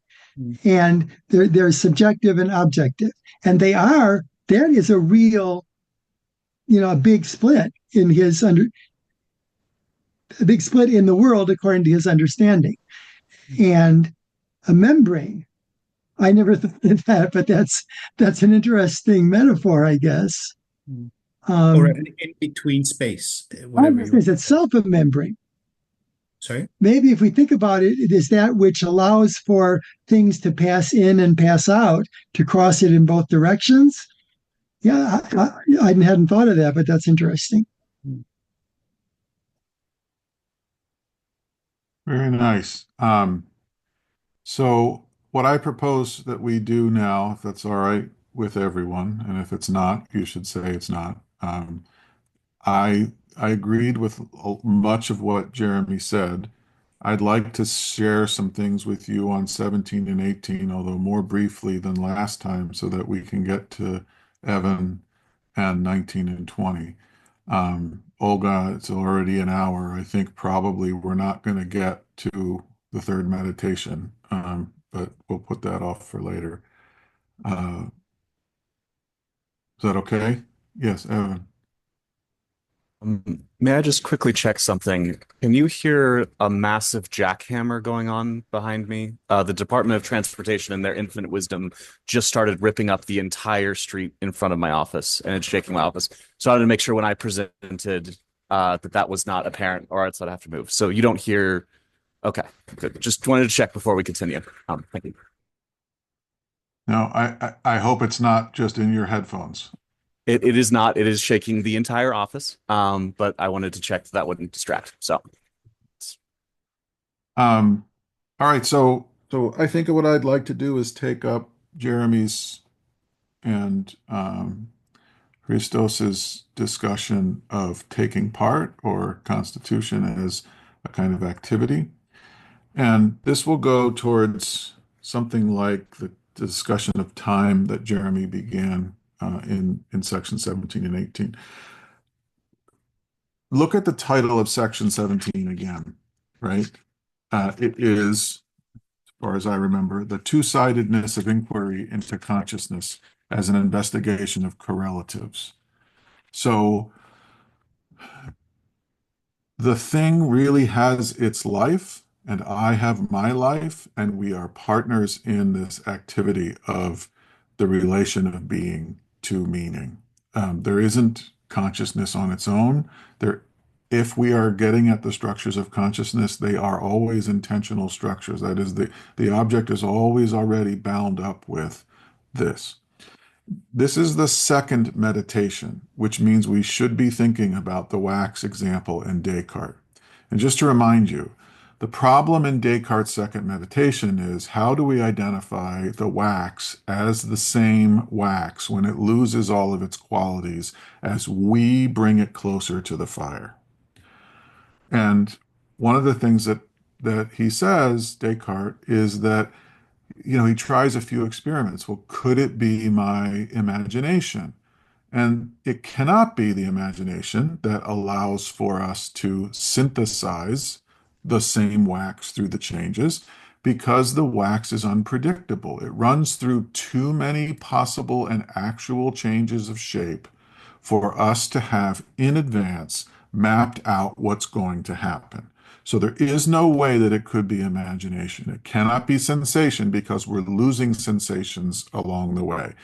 And they're subjective and objective. And that is a real, a big split in a big split in the world according to his understanding. And a membrane. I never thought of that, but that's an interesting metaphor, I guess. Or an in-between space, whatever. Is itself a membrane. Sorry? Maybe if we think about it, it is that which allows for things to pass in and pass out, to cross it in both directions. Yeah, I hadn't thought of that, but that's interesting. Very nice. So what I propose that we do now, if that's all right with everyone, and if it's not, you should say it's not. I agreed with much of what Jeremy said. I'd like to share some things with you on 17 and 18, although more briefly than last time, so that we can get to Evan and 19 and 20. Olga, it's already an hour. I think probably we're not going to get to the third meditation, but we'll put that off for later. Is that okay? Yes, Evan. May I just quickly check something? Can you hear a massive jackhammer going on behind me? The Department of Transportation, in their infinite wisdom, just started ripping up the entire street in front of my office, and it's shaking my office. So I wanted to make sure when I presented that was not apparent, or else I'd have to move. So you don't hear. Okay, good. Just wanted to check before we continue. Thank you. No, I hope it's not just in your headphones. It is not. It is shaking the entire office. But I wanted to check that wouldn't distract. So, all right. So I think what I'd like to do is take up Jeremy's and Christos's discussion of taking part or constitution as a kind of activity. And this will go towards something like the discussion of time that Jeremy began in section 17 and 18. Look at the title of section 17 again, right? It is, as far as I remember, the two-sidedness of inquiry into consciousness as an investigation of correlatives. So the thing really has its life, and I have my life, and we are partners in this activity of the relation of being to meaning. There isn't consciousness on its own. If we are getting at the structures of consciousness, they are always intentional structures. That is, the object is always already bound up with this. This is the second meditation, which means we should be thinking about the wax example in Descartes. And just to remind you, the problem in Descartes' second meditation is how do we identify the wax as the same wax when it loses all of its qualities as we bring it closer to the fire? And one of the things that he says, Descartes, is that he tries a few experiments. Well, could it be my imagination? And it cannot be the imagination that allows for us to synthesize the same wax through the changes because the wax is unpredictable. It runs through too many possible and actual changes of shape for us to have in advance mapped out what's going to happen. So there is no way that it could be imagination. It cannot be sensation because we're losing sensations along the way.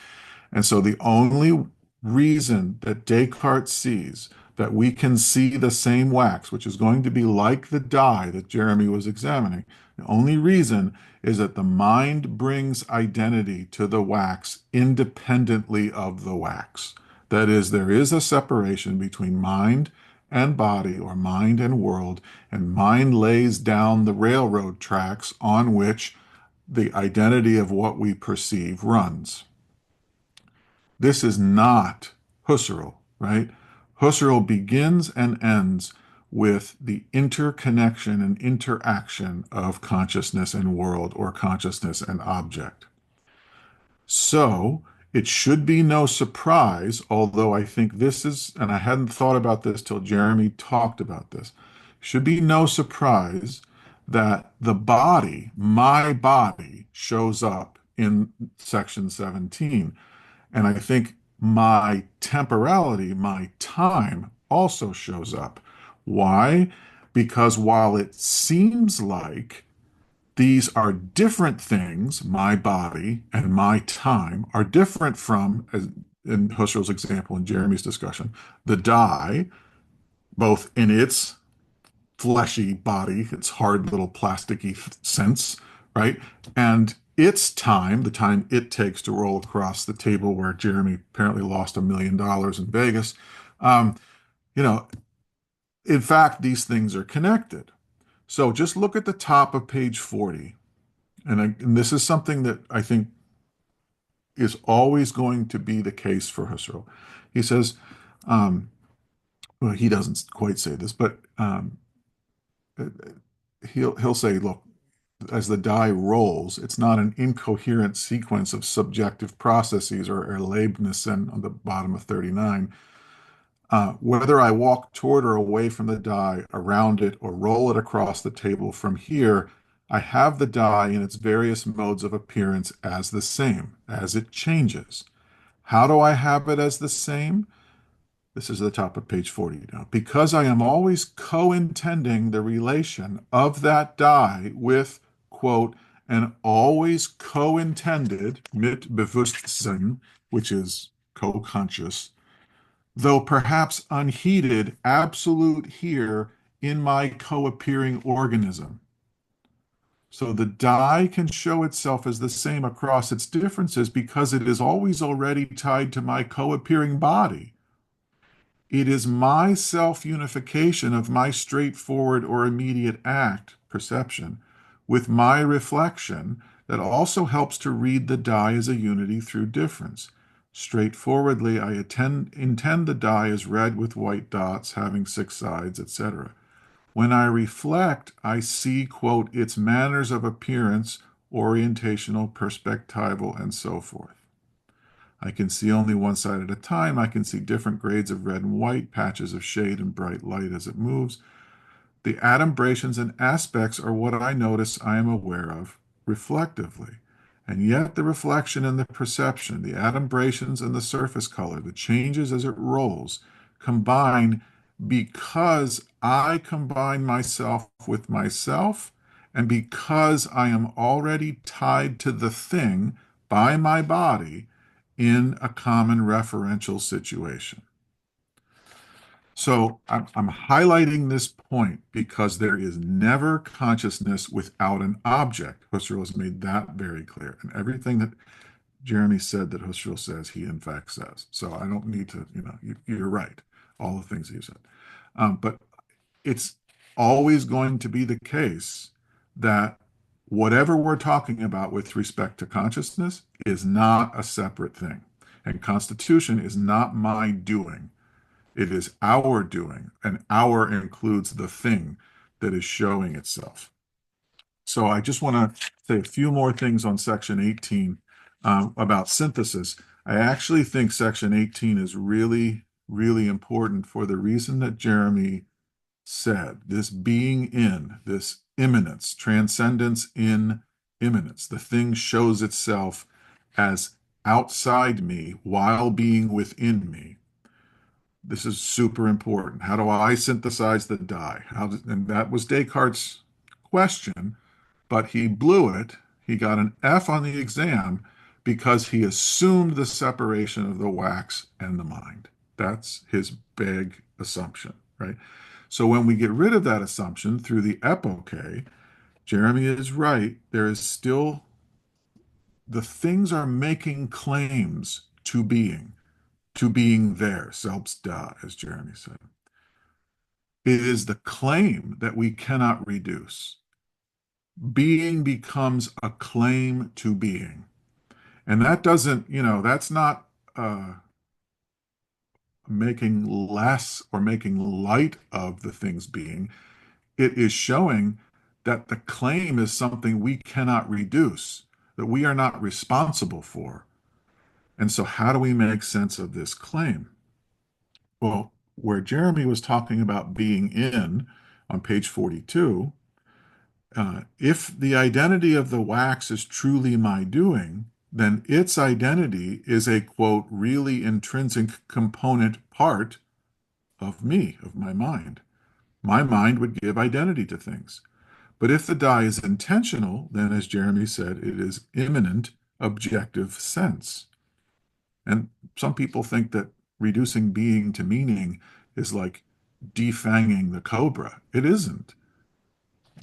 And so the only reason that Descartes sees that we can see the same wax, which is going to be like the dye that Jeremy was examining, the only reason is that the mind brings identity to the wax independently of the wax. That is, there is a separation between mind and body, or mind and world, and mind lays down the railroad tracks on which the identity of what we perceive runs. This is not Husserl, right? Husserl begins and ends with the interconnection and interaction of consciousness and world, or consciousness and object. So it should be no surprise, although I think this is, and I hadn't thought about this till Jeremy talked about this, should be no surprise that the body, my body, shows up in section 17. And I think my temporality, my time, also shows up. Why? Because while it seems like these are different things, my body and my time are different from, as in Husserl's example and Jeremy's discussion, the die, both in its fleshy body, its hard little plasticky sense, right? And its time, the time it takes to roll across the table where Jeremy apparently lost $1 million in Vegas. Um, you know, in fact, these things are connected. So just look at the top of page 40. And this is something that I think is always going to be the case for Husserl. He says, well, he doesn't quite say this, but he'll say, look, as the die rolls, it's not an incoherent sequence of subjective processes or Erlebnissen on the bottom of 39. Whether I walk toward or away from the die, around it, or roll it across the table from here, I have the die in its various modes of appearance as the same, as it changes. How do I have it as the same? This is the top of page 40 now. Because I am always co-intending the relation of that die with, quote, an always co-intended Mitbewusstsein, which is co-conscious, though perhaps unheeded, absolute here in my co-appearing organism. So the die can show itself as the same across its differences because it is always already tied to my co-appearing body. It is my self-unification of my straightforward or immediate act, perception, with my reflection that also helps to read the die as a unity through difference. Straightforwardly, I intend the die as red with white dots having 6 sides, etc. When I reflect, I see, quote, its manners of appearance, orientational, perspectival, and so forth. I can see only one side at a time. I can see different grades of red and white, patches of shade and bright light as it moves. The adumbrations and aspects are what I notice I am aware of reflectively. And yet the reflection and the perception, the adumbrations and the surface color, the changes as it rolls, combine because I combine myself with myself, and because I am already tied to the thing by my body in a common referential situation. So I'm highlighting this point because there is never consciousness without an object. Husserl has made that very clear. And everything that Jeremy said that Husserl says, he in fact says. So I don't need to, you're right, all the things you said. But it's always going to be the case that whatever we're talking about with respect to consciousness is not a separate thing. And constitution is not my doing. It is our doing, and our includes the thing that is showing itself. So I just want to say a few more things on section 18 about synthesis. I actually think section 18 is really, really important for the reason that Jeremy said, this being in, this immanence, transcendence in immanence. The thing shows itself as outside me while being within me. This is super important. How do I synthesize the die? And that was Descartes' question, but he blew it. He got an F on the exam because he assumed the separation of the wax and the mind. That's his big assumption, right? So when we get rid of that assumption through the epoche, Jeremy is right. There is still, the things are making claims to being there, selbst da, as Jeremy said. It is the claim that we cannot reduce. Being becomes a claim to being. And that doesn't, that's not making less or making light of the things being. It is showing that the claim is something we cannot reduce, that we are not responsible for. And so how do we make sense of this claim? Well, where Jeremy was talking about being in on page 42, if the identity of the wax is truly my doing, then its identity is a, quote, really intrinsic component part of me, of my mind. My mind would give identity to things. But if the die is intentional, then, as Jeremy said, it is immanent objective sense. And some people think that reducing being to meaning is like defanging the cobra. It isn't.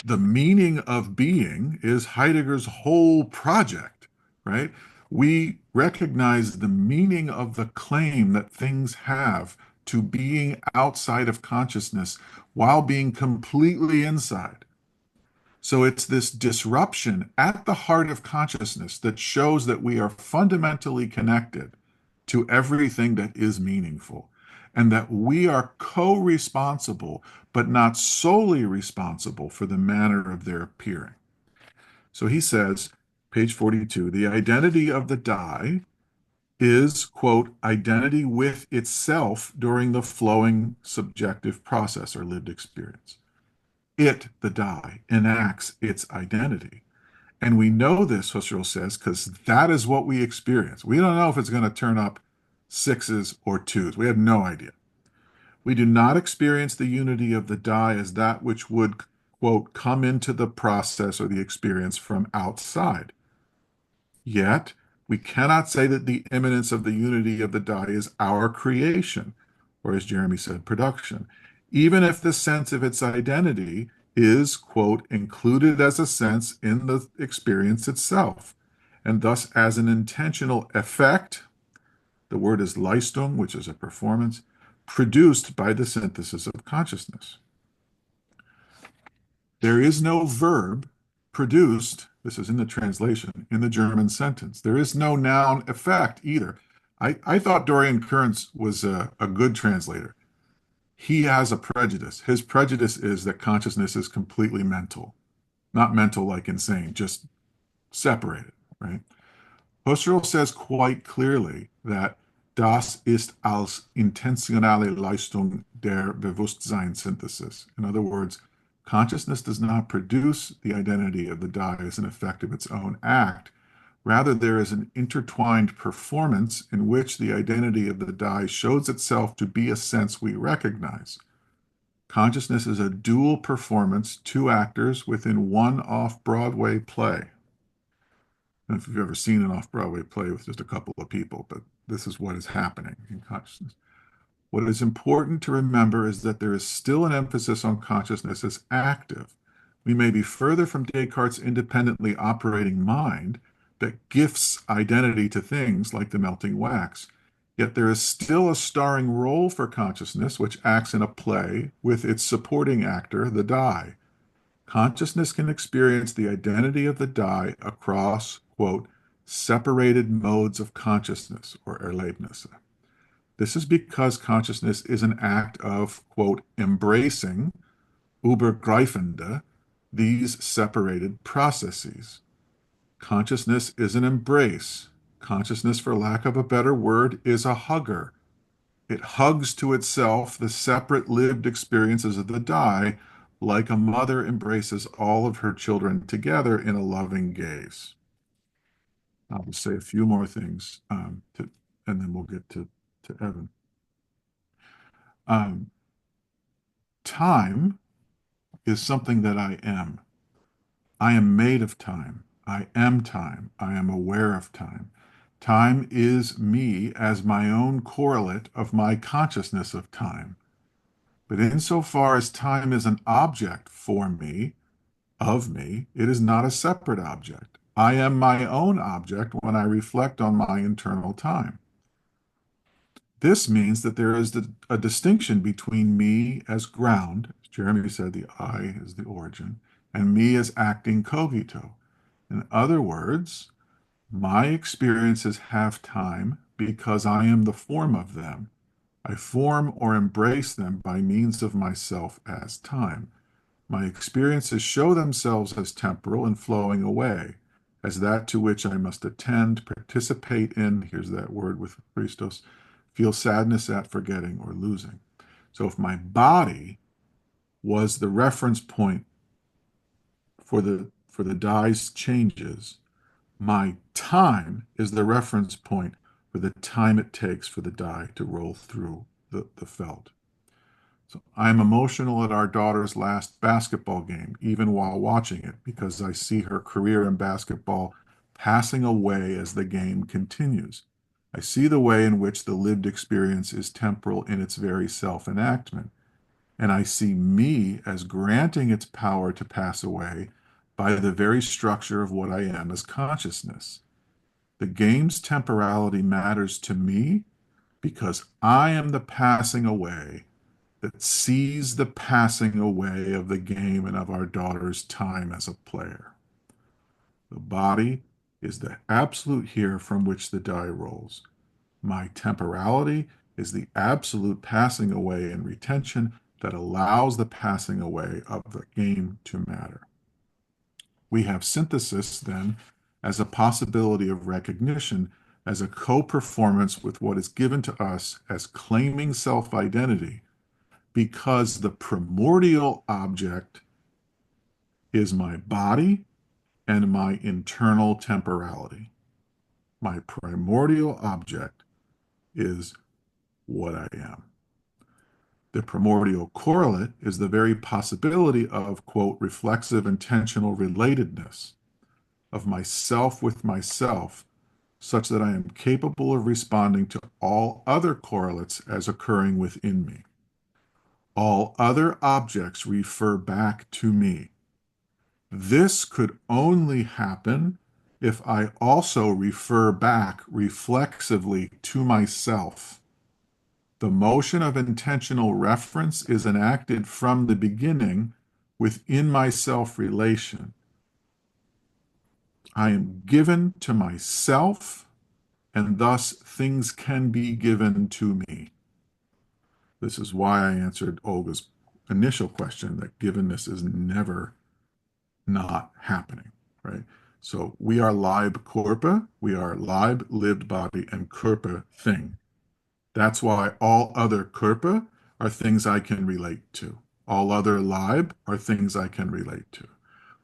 The meaning of being is Heidegger's whole project, right? We recognize the meaning of the claim that things have to being outside of consciousness while being completely inside. So it's this disruption at the heart of consciousness that shows that we are fundamentally connected to everything that is meaningful, and that we are co-responsible, but not solely responsible for the manner of their appearing. So he says, page 42, the identity of the die is, quote, identity with itself during the flowing subjective process or lived experience. It, the die, enacts its identity. And we know this, Husserl says, because that is what we experience. We don't know if it's going to turn up sixes or twos. We have no idea. We do not experience the unity of the die as that which would, quote, come into the process or the experience from outside. Yet, we cannot say that the immanence of the unity of the die is our creation, or as Jeremy said, production, even if the sense of its identity is, quote, included as a sense in the experience itself, and thus as an intentional effect, the word is Leistung, which is a performance, produced by the synthesis of consciousness. There is no verb produced, this is in the translation, in the German sentence. There is no noun effect either. I thought Dorian Kearns was a good translator. he has a prejudice. His prejudice is that consciousness is completely mental, not mental like insane, just separated, right? Husserl says quite clearly that das ist als intentionale Leistung der Bewusstseinssynthesis. In other words, consciousness does not produce the identity of the die as an effect of its own act. Rather, there is an intertwined performance in which the identity of the die shows itself to be a sense we recognize. Consciousness is a dual performance, two actors within one off-Broadway play. I don't know if you've ever seen an off-Broadway play with just a couple of people, but this is what is happening in consciousness. What is important to remember is that there is still an emphasis on consciousness as active. We may be further from Descartes' independently operating mind that gifts identity to things like the melting wax, yet there is still a starring role for consciousness which acts in a play with its supporting actor, the die. Consciousness can experience the identity of the die across, quote, separated modes of consciousness, or Erlebnisse. This is because consciousness is an act of, quote, embracing, übergreifende, these separated processes. Consciousness is an embrace. Consciousness, for lack of a better word, is a hugger. It hugs to itself the separate lived experiences of the die, like a mother embraces all of her children together in a loving gaze. I'll just say a few more things, and then we'll get to Evan. Time is something that I am. I am made of time. I am time. I am aware of time. Time is me as my own correlate of my consciousness of time. But insofar as time is an object for me, of me, it is not a separate object. I am my own object when I reflect on my internal time. This means that there is a distinction between me as ground, as Jeremy said, the I is the origin, and me as acting cogito. In other words, my experiences have time because I am the form of them. I form or embrace them by means of myself as time. My experiences show themselves as temporal and flowing away, as that to which I must attend, participate in, here's that word with Christos, feel sadness at forgetting or losing. So if my body was the reference point for the die's changes, my time is the reference point for the time it takes for the die to roll through the felt. So I'm emotional at our daughter's last basketball game, even while watching it, because I see her career in basketball passing away as the game continues. I see the way in which the lived experience is temporal in its very self-enactment, and I see me as granting its power to pass away by the very structure of what I am as consciousness. The game's temporality matters to me because I am the passing away that sees the passing away of the game and of our daughter's time as a player. The body is the absolute here from which the die rolls. My temporality is the absolute passing away and retention that allows the passing away of the game to matter. We have synthesis, then, as a possibility of recognition, as a co-performance with what is given to us as claiming self-identity, because the primordial object is my body and my internal temporality. My primordial object is what I am. The primordial correlate is the very possibility of, quote, reflexive intentional relatedness of myself with myself, such that I am capable of responding to all other correlates as occurring within me. All other objects refer back to me. This could only happen if I also refer back reflexively to myself. The motion of intentional reference is enacted from the beginning within my self-relation. I am given to myself, and thus things can be given to me. This is why I answered Olga's initial question that givenness is never not happening, right? So we are Leib Körper, we are Leib, lived body, and Körper, thing. That's why all other Körper are things I can relate to. All other Leib are things I can relate to.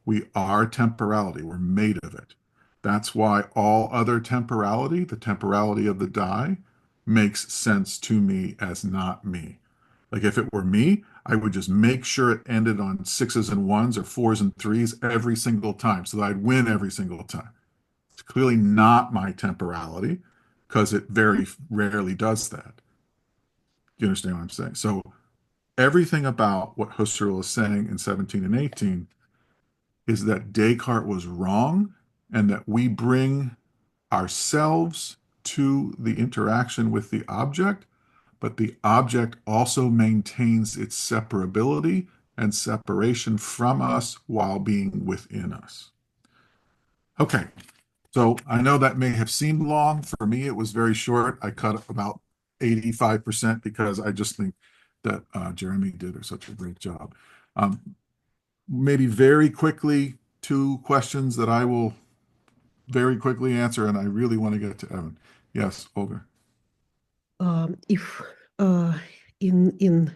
We are temporality, we're made of it. That's why all other temporality, the temporality of the die, makes sense to me as not me. Like if it were me, I would just make sure it ended on sixes and ones or fours and threes every single time so that I'd win every single time. It's clearly not my temporality because it very rarely does that. You understand what I'm saying? So everything about what Husserl is saying in 17 and 18 is that Descartes was wrong and that we bring ourselves to the interaction with the object, but the object also maintains its separability and separation from us while being within us. Okay, so I know that may have seemed long. For me, it was very short. I cut about 85% because I just think that Jeremy did such a great job. Maybe very quickly, two questions that I will very quickly answer, and I really want to get to Evan. Yes, Olga. If in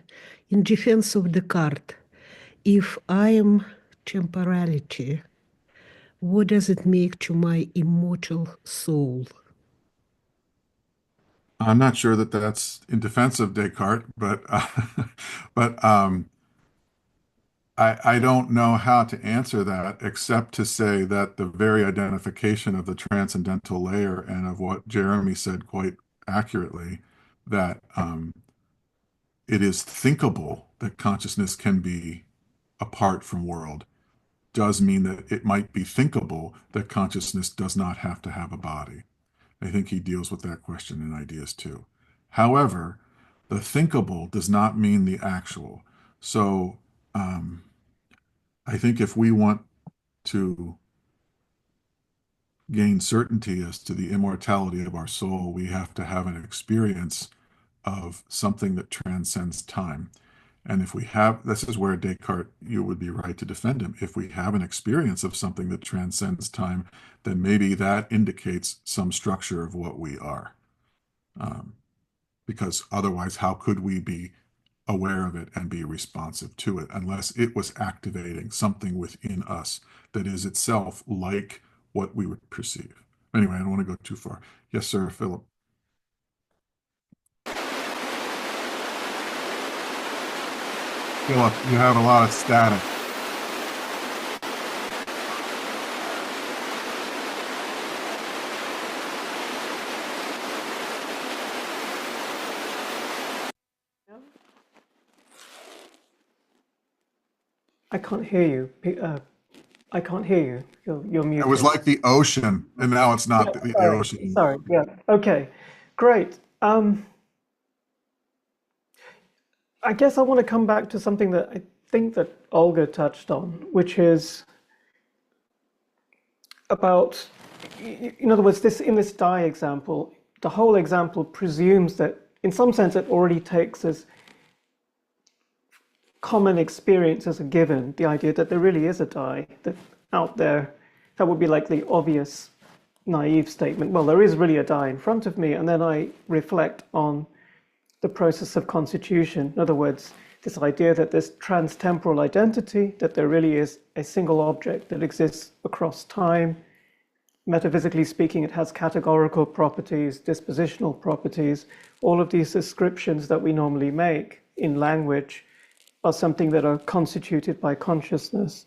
defense of Descartes, if I am temporality, what does it make to my immortal soul? I'm not sure that that's in defense of Descartes, but but I don't know how to answer that except to say that the very identification of the transcendental layer and of what Jeremy said quite accurately, that it is thinkable that consciousness can be apart from world, does mean that it might be thinkable that consciousness does not have to have a body. I think he deals with that question in Ideas too. However, the thinkable does not mean the actual. So I think if we want to gain certainty as to the immortality of our soul, we have to have an experience of something that transcends time. And if we have, this is where Descartes, you would be right to defend him. If we have an experience of something that transcends time, then maybe that indicates some structure of what we are. Because otherwise, how could we be aware of it and be responsive to it unless it was activating something within us that is itself like what we would perceive? Anyway, I don't want to go too far. Yes, sir, Philip. Philip, you have a lot of static. I can't hear you. I can't hear you. You're muted. It was like the ocean, and now it's not the ocean. Sorry. Yeah. Okay. Great. I guess I want to come back to something that I think that Olga touched on, which is about, in other words, in this die example, the whole example presumes that in some sense it already takes as common experience as a given, the idea that there really is a die that out there. That would be like the obvious naive statement. Well, there is really a die in front of me, and then I reflect on the process of constitution. In other words, this idea that there's trans-temporal identity, that there really is a single object that exists across time. Metaphysically speaking, it has categorical properties, dispositional properties. All of these descriptions that we normally make in language are something that are constituted by consciousness.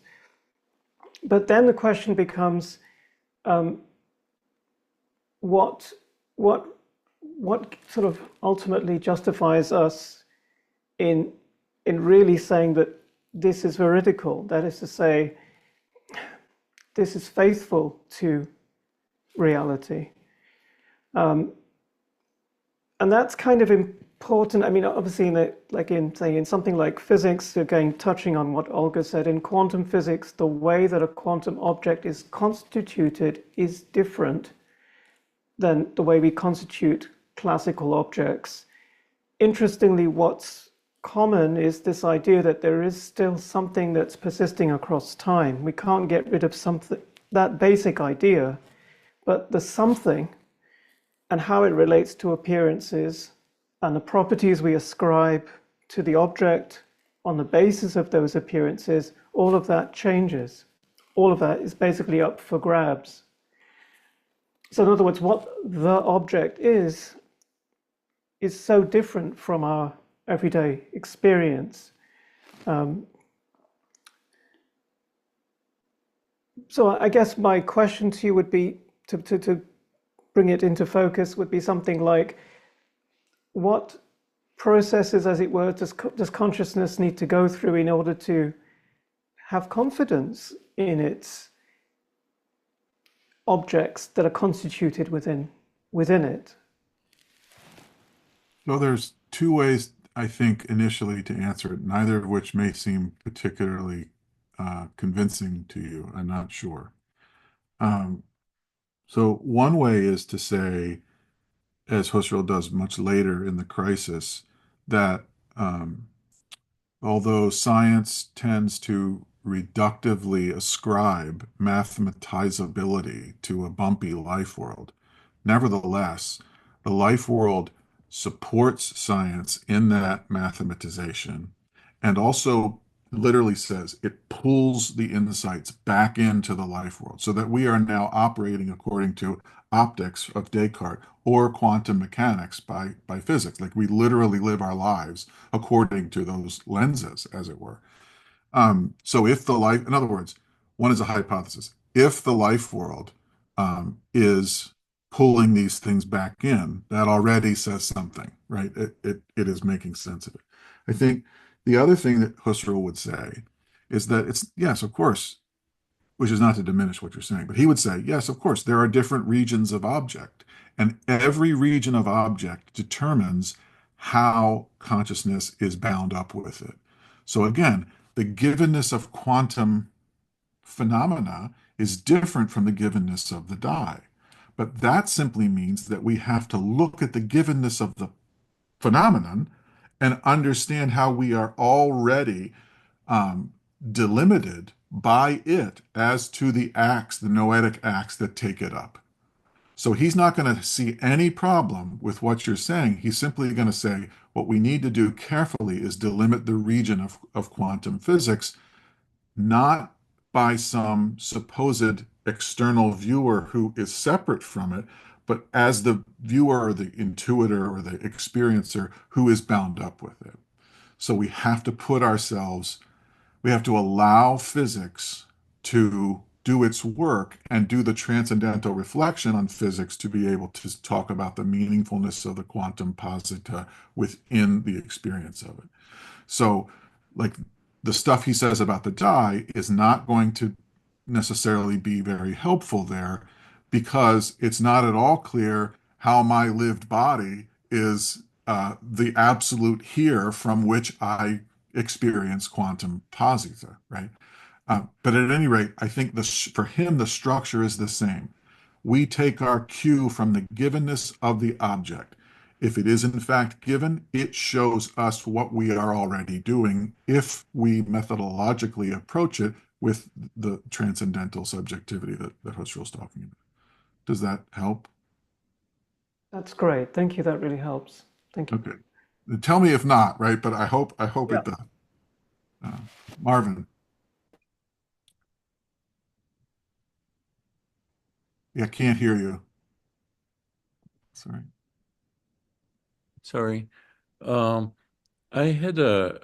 But then the question becomes, what sort of ultimately justifies us in really saying that this is veridical? That is to say, this is faithful to reality. And that's kind of important. I mean, obviously, in something like physics, again, touching on what Olga said, in quantum physics, the way that a quantum object is constituted is different than the way we constitute classical objects. interestingly, what's common is this idea that there is still something that's persisting across time. We can't get rid of something, that basic idea, but the something and how it relates to appearances and the properties we ascribe to the object on the basis of those appearances, all of that changes. All of that is basically up for grabs. So in other words, what the object is so different from our everyday experience. So I guess my question to you would be, to bring it into focus, would be something like, what processes, as it were, does consciousness need to go through in order to have confidence in its objects that are constituted within it? So there's two ways, I think, initially to answer it, neither of which may seem particularly convincing to you. I'm not sure. So one way is to say, as Husserl does much later in the Crisis, that although science tends to reductively ascribe mathematizability to a bumpy life world, nevertheless, the life world supports science in that mathematization and also literally says it pulls the insights back into the life world so that we are now operating according to optics of Descartes or quantum mechanics by physics. Like we literally live our lives according to those lenses, as it were. So if the life, in other words, one is a hypothesis. If the life world is pulling these things back in, that already says something, right? It is making sense of it. I think the other thing that Husserl would say is that it's, yes, of course, which is not to diminish what you're saying, but he would say, yes, of course, there are different regions of object, and every region of object determines how consciousness is bound up with it. So again, the givenness of quantum phenomena is different from the givenness of the die. But that simply means that we have to look at the givenness of the phenomenon and understand how we are already delimited by it as to the acts, the noetic acts that take it up. So he's not going to see any problem with what you're saying. He's simply going to say, what we need to do carefully is delimit the region of quantum physics, not by some supposed external viewer who is separate from it, but as the viewer or the intuitor or the experiencer who is bound up with it. So we have to put ourselves, we have to allow physics to do its work and do the transcendental reflection on physics to be able to talk about the meaningfulness of the quantum posita within the experience of it. So, like, the stuff he says about the die is not going to necessarily be very helpful there because it's not at all clear how my lived body is the absolute here from which I experience quantum posita, right? But at any rate, I think for him, the structure is the same. We take our cue from the givenness of the object. If it is in fact given, it shows us what we are already doing if we methodologically approach it with the transcendental subjectivity that Husserl's talking about. Does that help? That's great. Thank you. That really helps. Thank you. Okay. Tell me if not, right? But I hope Yeah. it does. Marvin. Yeah, can't hear you. Sorry. Sorry. I had a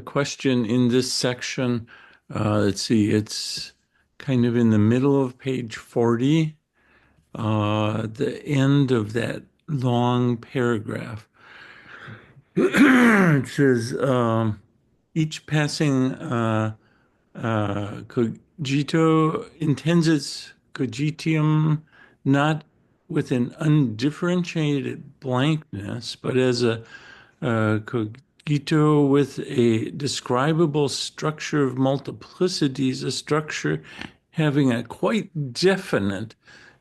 question in this section. Let's see, it's kind of in the middle of page 40, the end of that long paragraph. It says, each passing cogito intends its cogitium not with an undifferentiated blankness, but as a cogito with a describable structure of multiplicities, a structure having a quite definite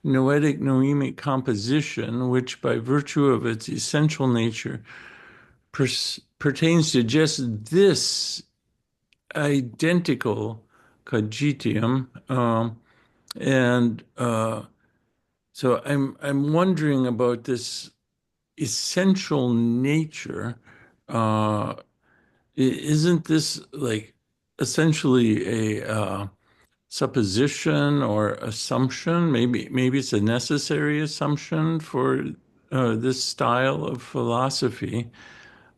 noetic noemic composition, which by virtue of its essential nature pertains to just this identical cogitium. And so I'm wondering about this essential nature. Uh, isn't this like essentially a supposition or assumption? Maybe it's a necessary assumption for this style of philosophy,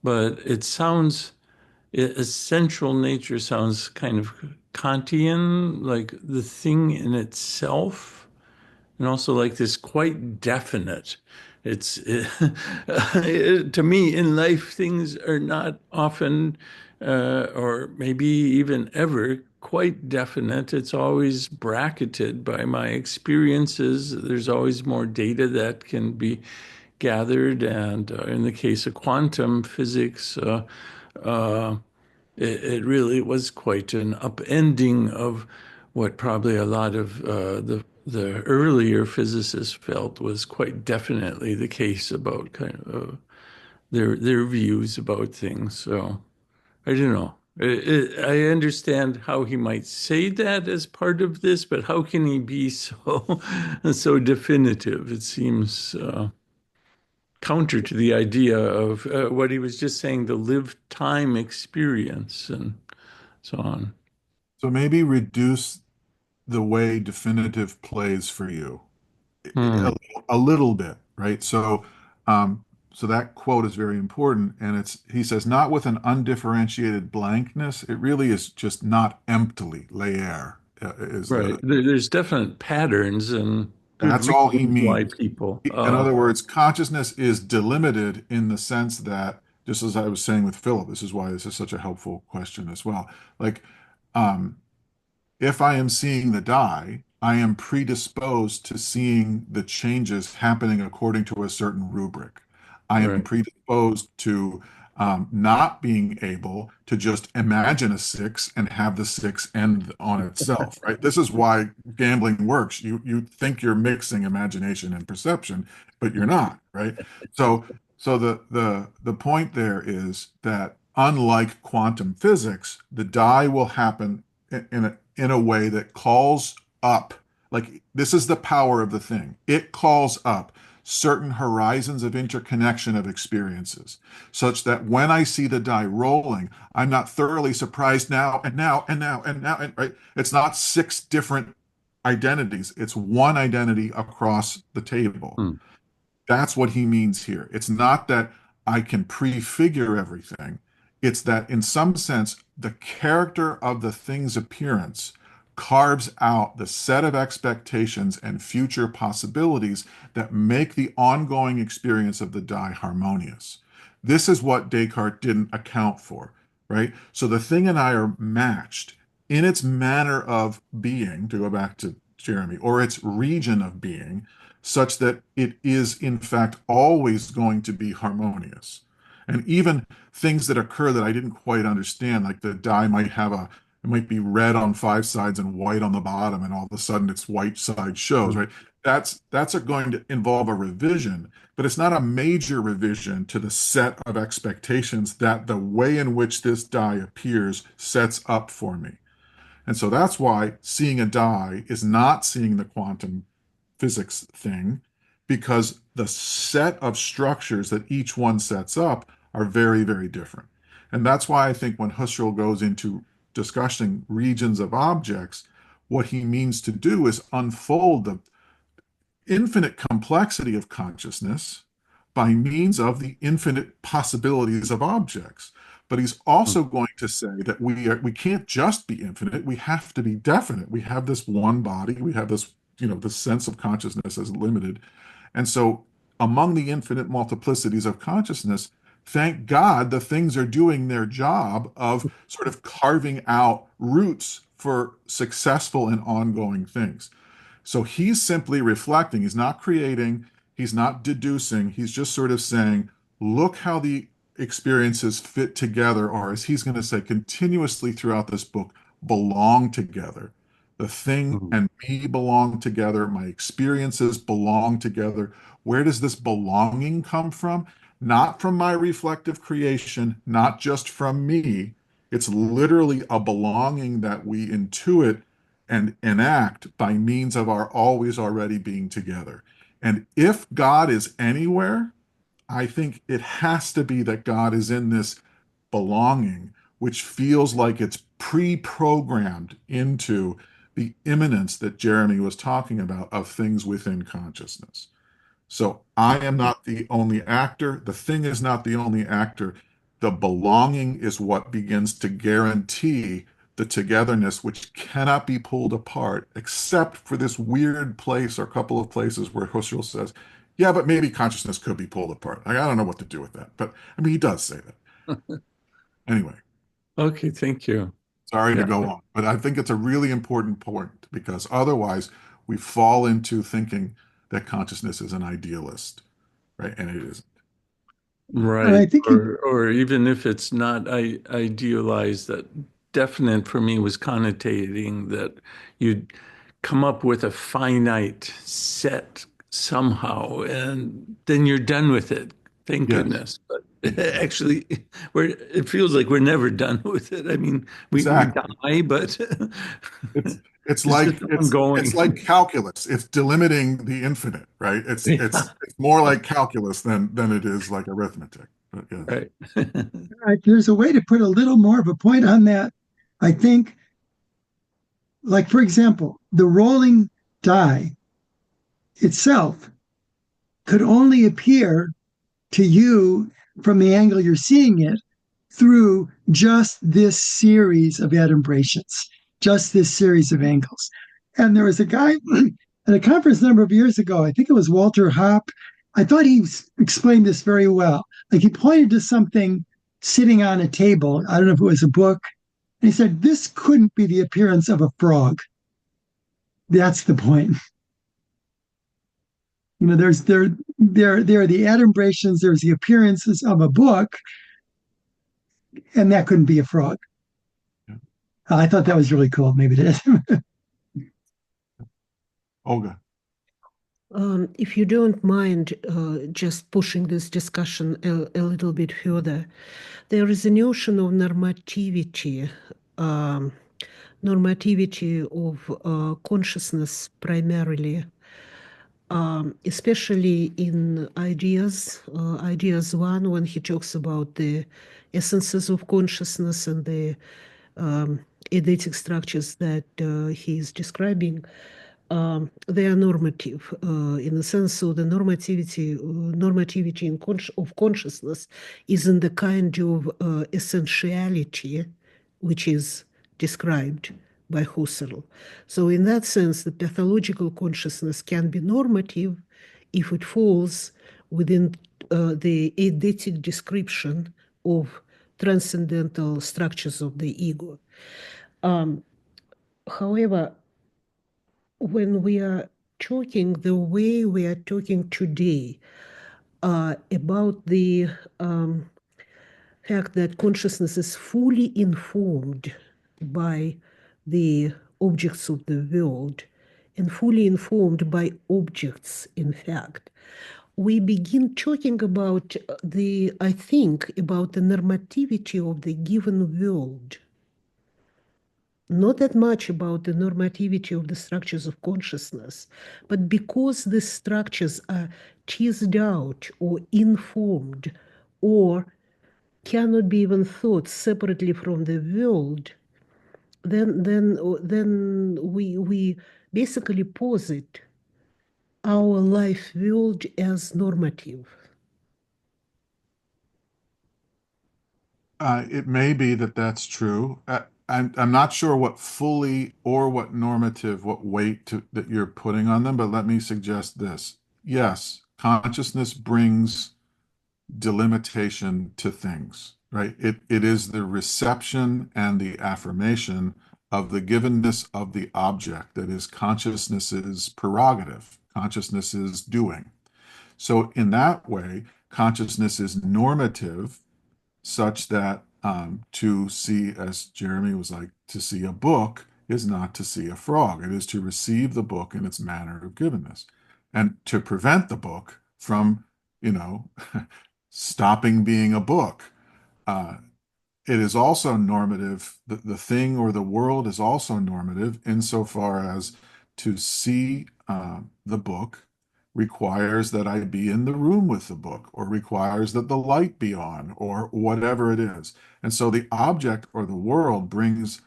but it sounds essential nature sounds kind of Kantian, like the thing in itself, and also like this quite definite. It's to me in life, things are not often, or maybe even ever, quite definite. It's always bracketed by my experiences. There's always more data that can be gathered, and in the case of quantum physics, uh, it really was quite an upending of what probably a lot of the earlier physicists felt was quite definitely the case about kind of their views about things. So I don't know. I understand how he might say that as part of this, but how can he be so so definitive? It seems counter to the idea of what he was just saying, the lived time experience and so on. So maybe reduce the way definitive plays for you Hmm. a, a little bit, right? Um, so that quote is very important, and he says, not with an undifferentiated blankness. It really is just not emptily. Laer is Right. the There's definite patterns and good That's all he reasons why means. people. In other words, consciousness is delimited in the sense that, just as I was saying with Philip, this is why this is such a helpful question as well. Like, um, if I am seeing the die, I am predisposed to seeing the changes happening according to a certain rubric. I am Right. predisposed to not being able to just imagine a six and have the six end on itself, right? This is why gambling works. You think you're mixing imagination and perception, but you're not, right? So the point there is that unlike quantum physics, the die will happen in a way that calls up, like this is the power of the thing. It calls up certain horizons of interconnection of experiences, such that when I see the die rolling, I'm not thoroughly surprised now and now and now and now, and right. It's not six different identities. It's one identity across the table. Hmm. That's what he means here. It's not that I can prefigure everything. It's that in some sense, the character of the thing's appearance carves out the set of expectations and future possibilities that make the ongoing experience of the die harmonious. This is what Descartes didn't account for, right? So the thing and I are matched in its manner of being, to go back to Jeremy, or its region of being, such that it is, in fact, always going to be harmonious. And even things that occur that I didn't quite understand, like the die might have it might be red on five sides and white on the bottom, and all of a sudden its white side shows, right? That's going to involve a revision, but it's not a major revision to the set of expectations that the way in which this die appears sets up for me. And so that's why seeing a die is not seeing the quantum physics thing, because the set of structures that each one sets up are very, very different. And that's why I think when Husserl goes into discussing regions of objects, what he means to do is unfold the infinite complexity of consciousness by means of the infinite possibilities of objects. But he's also going to say that we can't just be infinite, we have to be definite. We have this one body, we have this, the sense of consciousness as limited. And so among the infinite multiplicities of consciousness, thank God the things are doing their job of sort of carving out routes for successful and ongoing things. So he's simply reflecting. He's not creating, he's not deducing. He's just sort of saying, look how the experiences fit together, or as he's going to say continuously throughout this book, belong together. The thing Hmm. and me belong together. My experiences belong together. Where does this belonging come from? not from my reflective creation, not just from me. It's literally a belonging that we intuit and enact by means of our always already being together. And if God is anywhere, I think it has to be that God is in this belonging, which feels like it's pre-programmed into the immanence that Jeremy was talking about of things within consciousness. So I am not the only actor. The thing is not the only actor. The belonging is what begins to guarantee the togetherness, which cannot be pulled apart, except for this weird place or couple of places where Husserl says, yeah, but maybe consciousness could be pulled apart. I don't know what to do with that. But I mean, he does say that. Anyway, Okay, thank you. sorry to Yeah. go on, but I think it's a really important point because otherwise we fall into thinking that consciousness is an idealist, right? And it isn't. And I Right. think Or even if it's not idealized, that definite for me was connotating that you'd come up with a finite set somehow, and then you're done with it. Thank Yes, goodness. But actually, it feels like we're never done with it. I mean, we exactly. die, but It's it's it's like just ongoing. calculus. It's delimiting the infinite, right? Yeah, It's more like calculus than it is like arithmetic. But yes. right. there's a way to put a little more of a point on that. I think, like, for example, the rolling die itself could only appear to you from the angle you're seeing it through just this series of adumbrations, just this series of angles. And there was a guy at a conference a number of years ago, I think it was Walter Hopp. I thought he explained this very well. Like he pointed to something sitting on a table. I don't know if it was a book. And he said, this couldn't be the appearance of a frog. That's the point. You know, there are the adumbrations, there's the appearances of a book, and that couldn't be a frog. Yeah. I thought that was really cool. Maybe it is. Olga. If you don't mind just pushing this discussion a little bit further, there is a notion of normativity, normativity of consciousness primarily, especially in ideas one, when he talks about the essences of consciousness and the eidetic structures that he is describing. They are normative in the sense so the normativity of consciousness is in the kind of essentiality which is described by Husserl. So in that sense, the pathological consciousness can be normative if it falls within the eidetic description of transcendental structures of the ego. However, when we are talking the way we are talking today about the fact that consciousness is fully informed by the objects of the world and fully informed by objects, in fact, we begin talking about I think, about the normativity of the given world, not that much about the normativity of the structures of consciousness, but because the structures are teased out or informed or cannot be even thought separately from the world, then we basically posit our life world as normative. It may be that that's true. I'm not sure what fully or what normative, what weight that you're putting on them, but let me suggest this. Yes, consciousness brings delimitation to things, right? It is the reception and the affirmation of the givenness of the object that is consciousness's prerogative, consciousness's doing. So in that way, consciousness is normative such that to see, as Jeremy was like, to see a book is not to see a frog. It is to receive the book in its manner of givenness and to prevent the book from, stopping being a book. Uh, it is also normative. The thing or the world is also normative insofar as to see the book requires that I be in the room with the book, or requires that the light be on, or whatever it is. And so the object or the world brings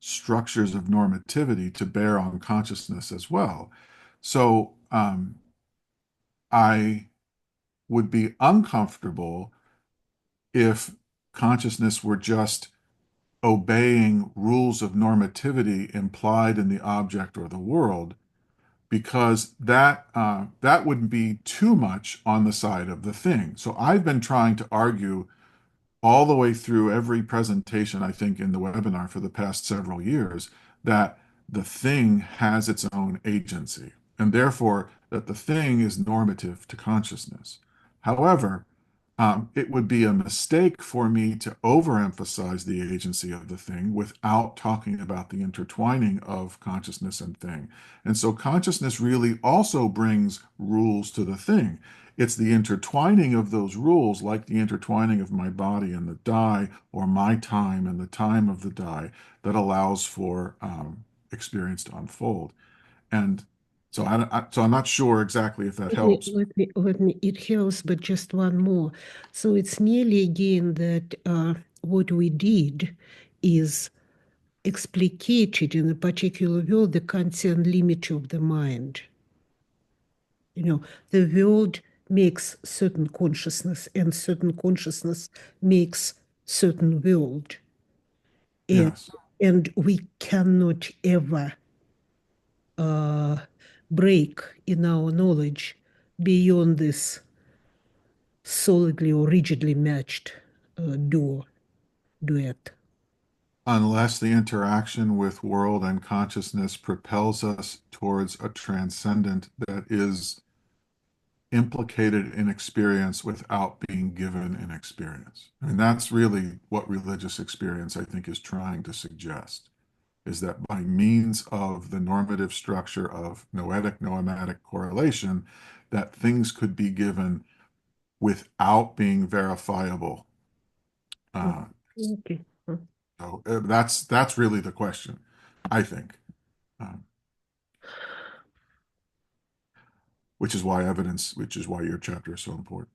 structures of normativity to bear on consciousness as well. So I would be uncomfortable if consciousness were just obeying rules of normativity implied in the object or the world, because that would be too much on the side of the thing. So I've been trying to argue all the way through every presentation, I think, in the webinar for the past several years, that the thing has its own agency, and therefore that the thing is normative to consciousness. However, it would be a mistake for me to overemphasize the agency of the thing without talking about the intertwining of consciousness and thing. And so consciousness really also brings rules to the thing. It's the intertwining of those rules, like the intertwining of my body and the die, or my time and the time of the die, that allows for experience to unfold. And so I'm not sure exactly if that helps. It helps, but just one more. So it's nearly again that what we did is explicated in a particular world the Kantian limit of the mind. The world makes certain consciousness, and certain consciousness makes certain world. Yes. And we cannot ever break in our knowledge beyond this solidly or rigidly matched duet. Unless the interaction with world and consciousness propels us towards a transcendent that is implicated in experience without being given an experience. I mean, that's really what religious experience, I think, is trying to suggest, is that by means of the normative structure of noetic-noematic correlation, that things could be given without being verifiable. Okay. So that's really the question, I think, um, which is why your chapter is so important.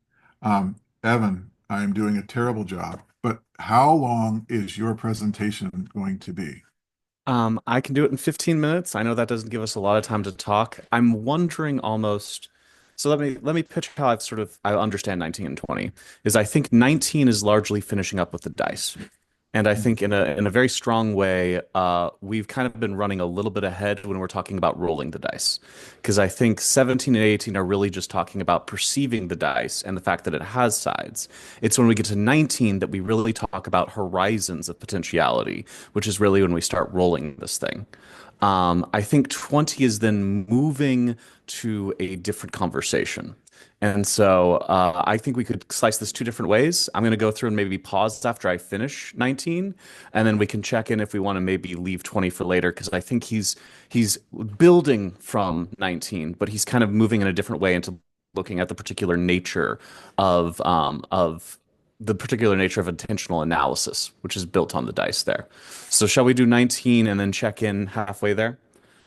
Evan, I'm doing a terrible job, but how long is your presentation going to be? I can do it in 15 minutes. I know that doesn't give us a lot of time to talk. I'm wondering almost, so let me pitch how I understand 19 and 20 is I think 19 is largely finishing up with the dice. And I think in a very strong way, we've kind of been running a little bit ahead when we're talking about rolling the dice. Because I think 17 and 18 are really just talking about perceiving the dice and the fact that it has sides. It's when we get to 19 that we really talk about horizons of potentiality, which is really when we start rolling this thing. I think 20 is then moving to a different conversation. And so I think we could slice this two different ways. I'm going to go through and maybe pause after I finish 19, and then we can check in if we want to maybe leave 20 for later, because I think he's building from 19, but he's kind of moving in a different way into looking at the particular nature of the particular nature of intentional analysis, which is built on the dice there. So shall we do 19 and then check in halfway there?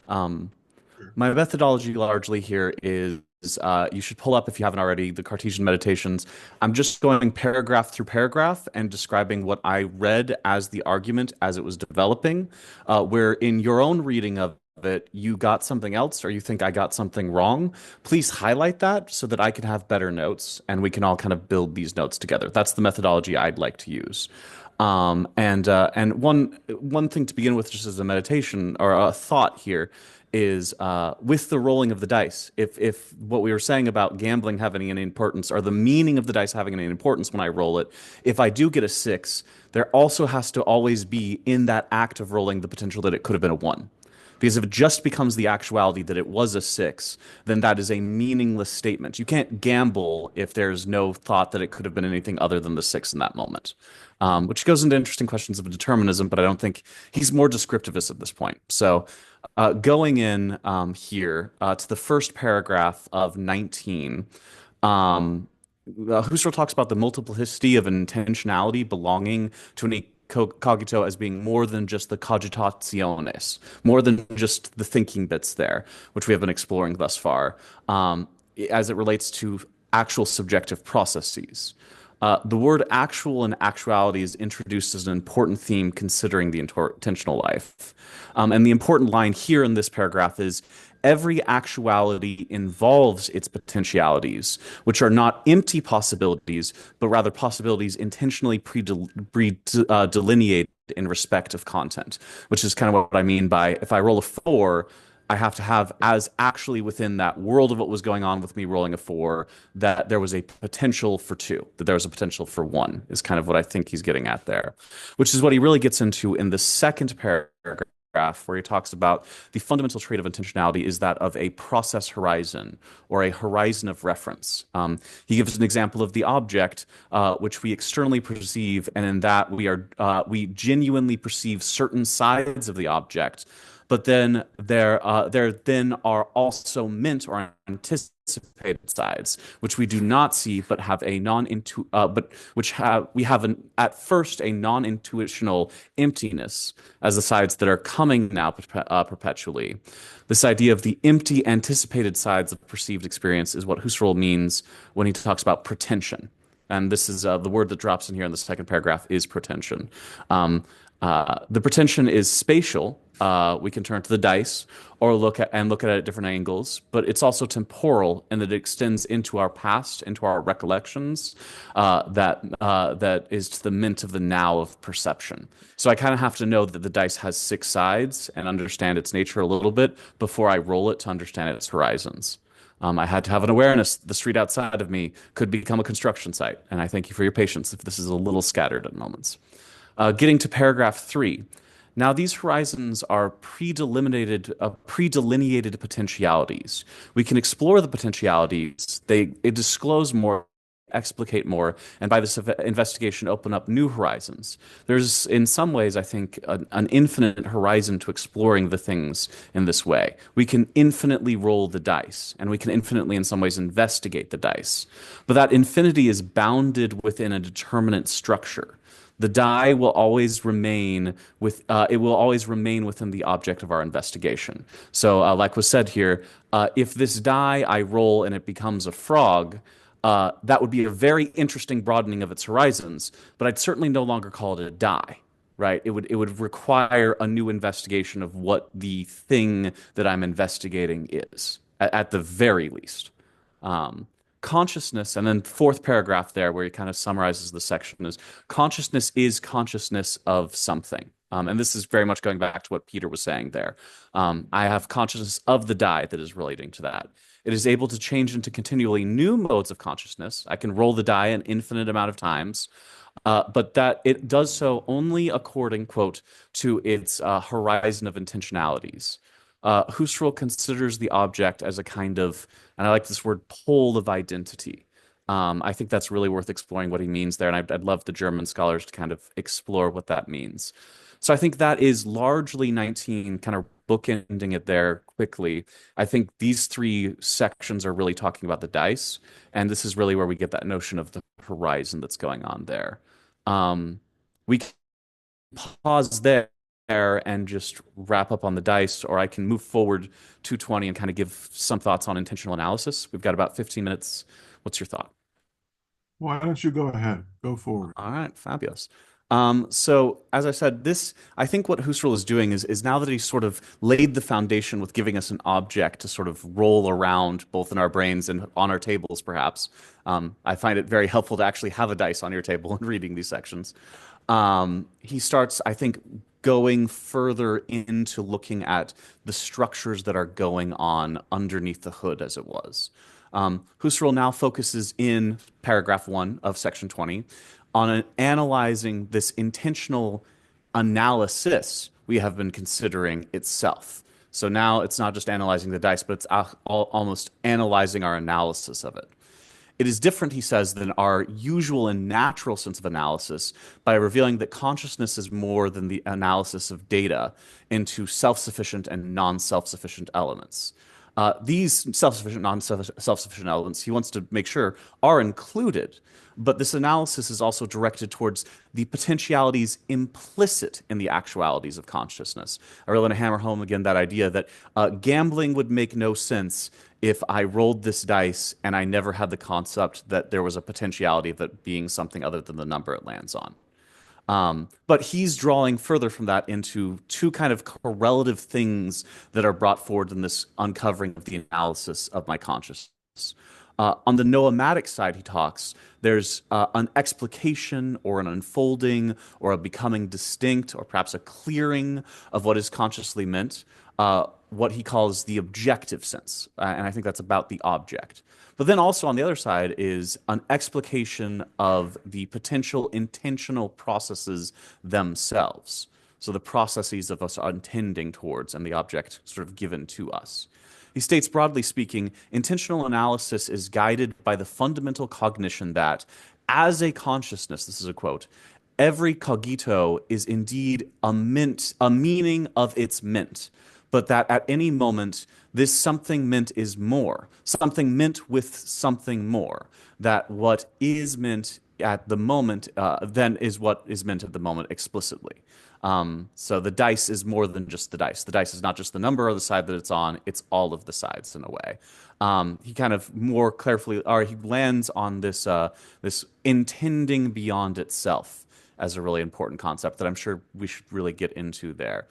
My methodology largely here is you should pull up, if you haven't already, the Cartesian meditations. I'm just going paragraph through paragraph and describing what I read as the argument as it was developing, where in your own reading of it, you got something else or you think I got something wrong, please highlight that so that I can have better notes and we can all kind of build these notes together. That's the methodology I'd like to use. And one thing to begin with, just as a meditation or a thought here, is with the rolling of the dice. If what we were saying about gambling having any importance, or the meaning of the dice having any importance when I roll it, if I do get a 6, there also has to always be in that act of rolling the potential that it could have been a 1. Because if it just becomes the actuality that it was a 6, then that is a meaningless statement. You can't gamble if there's no thought that it could have been anything other than the 6 in that moment. Which goes into interesting questions of determinism, but I don't think he's more descriptivist at this point. So going in here to the first paragraph of 19, Husserl talks about the multiplicity of intentionality belonging to an cogito as being more than just the cogitationes, more than just the thinking bits there, which we have been exploring thus far, as it relates to actual subjective processes. The word actual and actuality is introduced as an important theme considering the intentional life. And the important line here in this paragraph is every actuality involves its potentialities, which are not empty possibilities, but rather possibilities intentionally delineated in respect of content, which is kind of what I mean by if I roll a 4, I have to have as actually within that world of what was going on with me rolling a 4, that there was a potential for 2, that there was a potential for 1, is kind of what I think he's getting at there, which is what he really gets into in the second paragraph, where he talks about the fundamental trait of intentionality is that of a process horizon or a horizon of reference. He gives an example of the object, which we externally perceive, and in that we genuinely perceive certain sides of the object. But then there then are also meant or anticipated sides, which we do not see, but have a we have at first a non-intuitional emptiness as the sides that are coming now perpetually. This idea of the empty anticipated sides of perceived experience is what Husserl means when he talks about pretension. And this is the word that drops in here in the second paragraph is pretension. The pretension is spatial. We can turn to the dice or look at it at different angles, but it's also temporal and it extends into our past, into our recollections, that is to the mint of the now of perception. So I kind of have to know that the dice has 6 sides and understand its nature a little bit before I roll it to understand its horizons. I had to have an awareness the street outside of me could become a construction site, and I thank you for your patience if this is a little scattered at moments. Getting to paragraph 3. Now, these horizons are pre-delineated potentialities. We can explore the potentialities. They disclose more, explicate more, and by this investigation, open up new horizons. There's, in some ways, I think, an infinite horizon to exploring the things in this way. We can infinitely roll the dice, and we can infinitely, in some ways, investigate the dice. But that infinity is bounded within a determinate structure. The die will always remain within the object of our investigation. So, like was said here, if this die I roll and it becomes a frog, that would be a very interesting broadening of its horizons, but I'd certainly no longer call it a die, right? It would require a new investigation of what the thing that I'm investigating is, at the very least. Consciousness, and then fourth paragraph there where he kind of summarizes the section is consciousness of something. And this is very much going back to what Peter was saying there. I have consciousness of the die that is relating to that. It is able to change into continually new modes of consciousness. I can roll the die an infinite amount of times, but that it does so only according, quote, to its horizon of intentionalities. Husserl considers the object as a kind of, and I like this word, pole of identity. I think that's really worth exploring what he means there, and I'd love the German scholars to kind of explore what that means. So I think that is largely 19, kind of bookending it there quickly. I think these 3 sections are really talking about the dice, and this is really where we get that notion of the horizon that's going on there. We can pause there and just wrap up on the dice, or I can move forward to 20 and kind of give some thoughts on intentional analysis. We've got about 15 minutes. What's your thought? Why don't you go ahead? Go forward. All right, fabulous. So as I said, I think what Husserl is doing is now that he's sort of laid the foundation with giving us an object to sort of roll around both in our brains and on our tables, perhaps. I find it very helpful to actually have a dice on your table and reading these sections. He starts, I think, going further into looking at the structures that are going on underneath the hood, as it was. Husserl now focuses in paragraph 1 of section 20 on analyzing this intentional analysis we have been considering itself. So now it's not just analyzing the dice, but it's almost analyzing our analysis of it. It is different, he says, than our usual and natural sense of analysis by revealing that consciousness is more than the analysis of data into self-sufficient and non-self-sufficient elements. These self-sufficient, non-self-sufficient elements he wants to make sure are included, but this analysis is also directed towards the potentialities implicit in the actualities of consciousness. I really want to hammer home again that idea that gambling would make no sense if I rolled this dice and I never had the concept that there was a potentiality of it being something other than the number it lands on. But he's drawing further from that into two kind of correlative things that are brought forward in this uncovering of the analysis of my consciousness. On the noematic side, he talks, there's an explication or an unfolding or a becoming distinct or perhaps a clearing of what is consciously meant, what he calls the objective sense. And I think that's about the object. But then also on the other side is an explication of the potential intentional processes themselves. So the processes of us intending towards and the object sort of given to us. He states, broadly speaking, intentional analysis is guided by the fundamental cognition that, as a consciousness, this is a quote, every cogito is indeed a meaning of its ment, but that at any moment, this something meant is more, something meant with something more, that what is meant at the moment then is what is meant at the moment explicitly. So the dice is more than just the dice. The dice is not just the number or the side that it's on, it's all of the sides in a way. He kind of more carefully, or he lands on this, this intending beyond itself as a really important concept that I'm sure we should really get into there.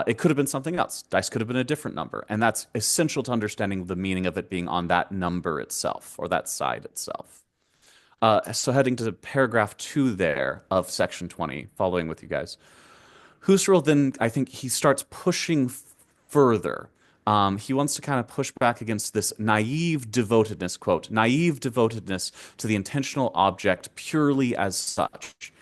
It could have been something else. Dice could have been a different number. And that's essential to understanding the meaning of it being on that number itself or that side itself. So heading to paragraph 2 there of section 20, following with you guys. Husserl then, I think he starts pushing further. He wants to kind of push back against this naive devotedness, quote, naive devotedness to the intentional object purely as such.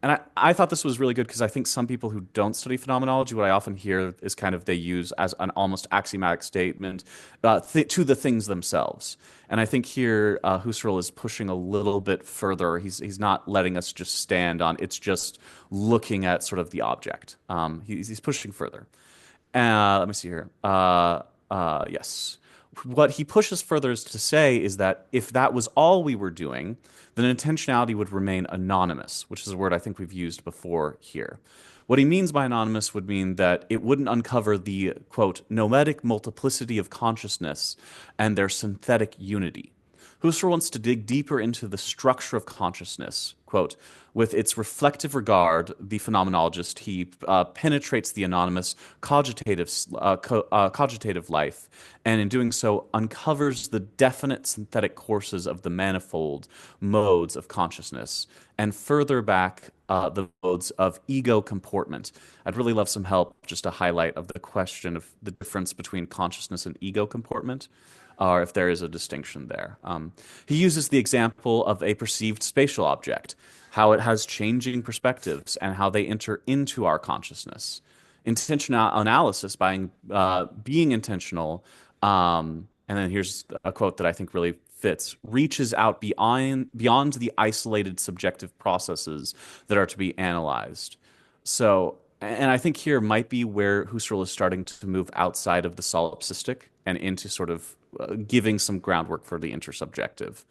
And I thought this was really good because I think some people who don't study phenomenology, what I often hear is kind of they use as an almost axiomatic statement to the things themselves. And I think here Husserl is pushing a little bit further. He's not letting us just stand on, it's just looking at sort of the object. He's pushing further. Let me see here. Yes. What he pushes further is to say is that if that was all we were doing, then intentionality would remain anonymous, which is a word I think we've used before here. What he means by anonymous would mean that it wouldn't uncover the, quote, noetic multiplicity of consciousness and their synthetic unity. Husserl wants to dig deeper into the structure of consciousness, quote, with its reflective regard, the phenomenologist, he penetrates the anonymous cogitative life, and in doing so uncovers the definite synthetic courses of the manifold modes of consciousness, and further back the modes of ego comportment. I'd really love some help just to highlight of the question of the difference between consciousness and ego comportment, or if there is a distinction there. He uses the example of a perceived spatial object, how it has changing perspectives and how they enter into our consciousness. Intentional analysis by being intentional, and then here's a quote that I think really fits, reaches out beyond the isolated subjective processes that are to be analyzed. So, and I think here might be where Husserl is starting to move outside of the solipsistic and into sort of giving some groundwork for the intersubjective.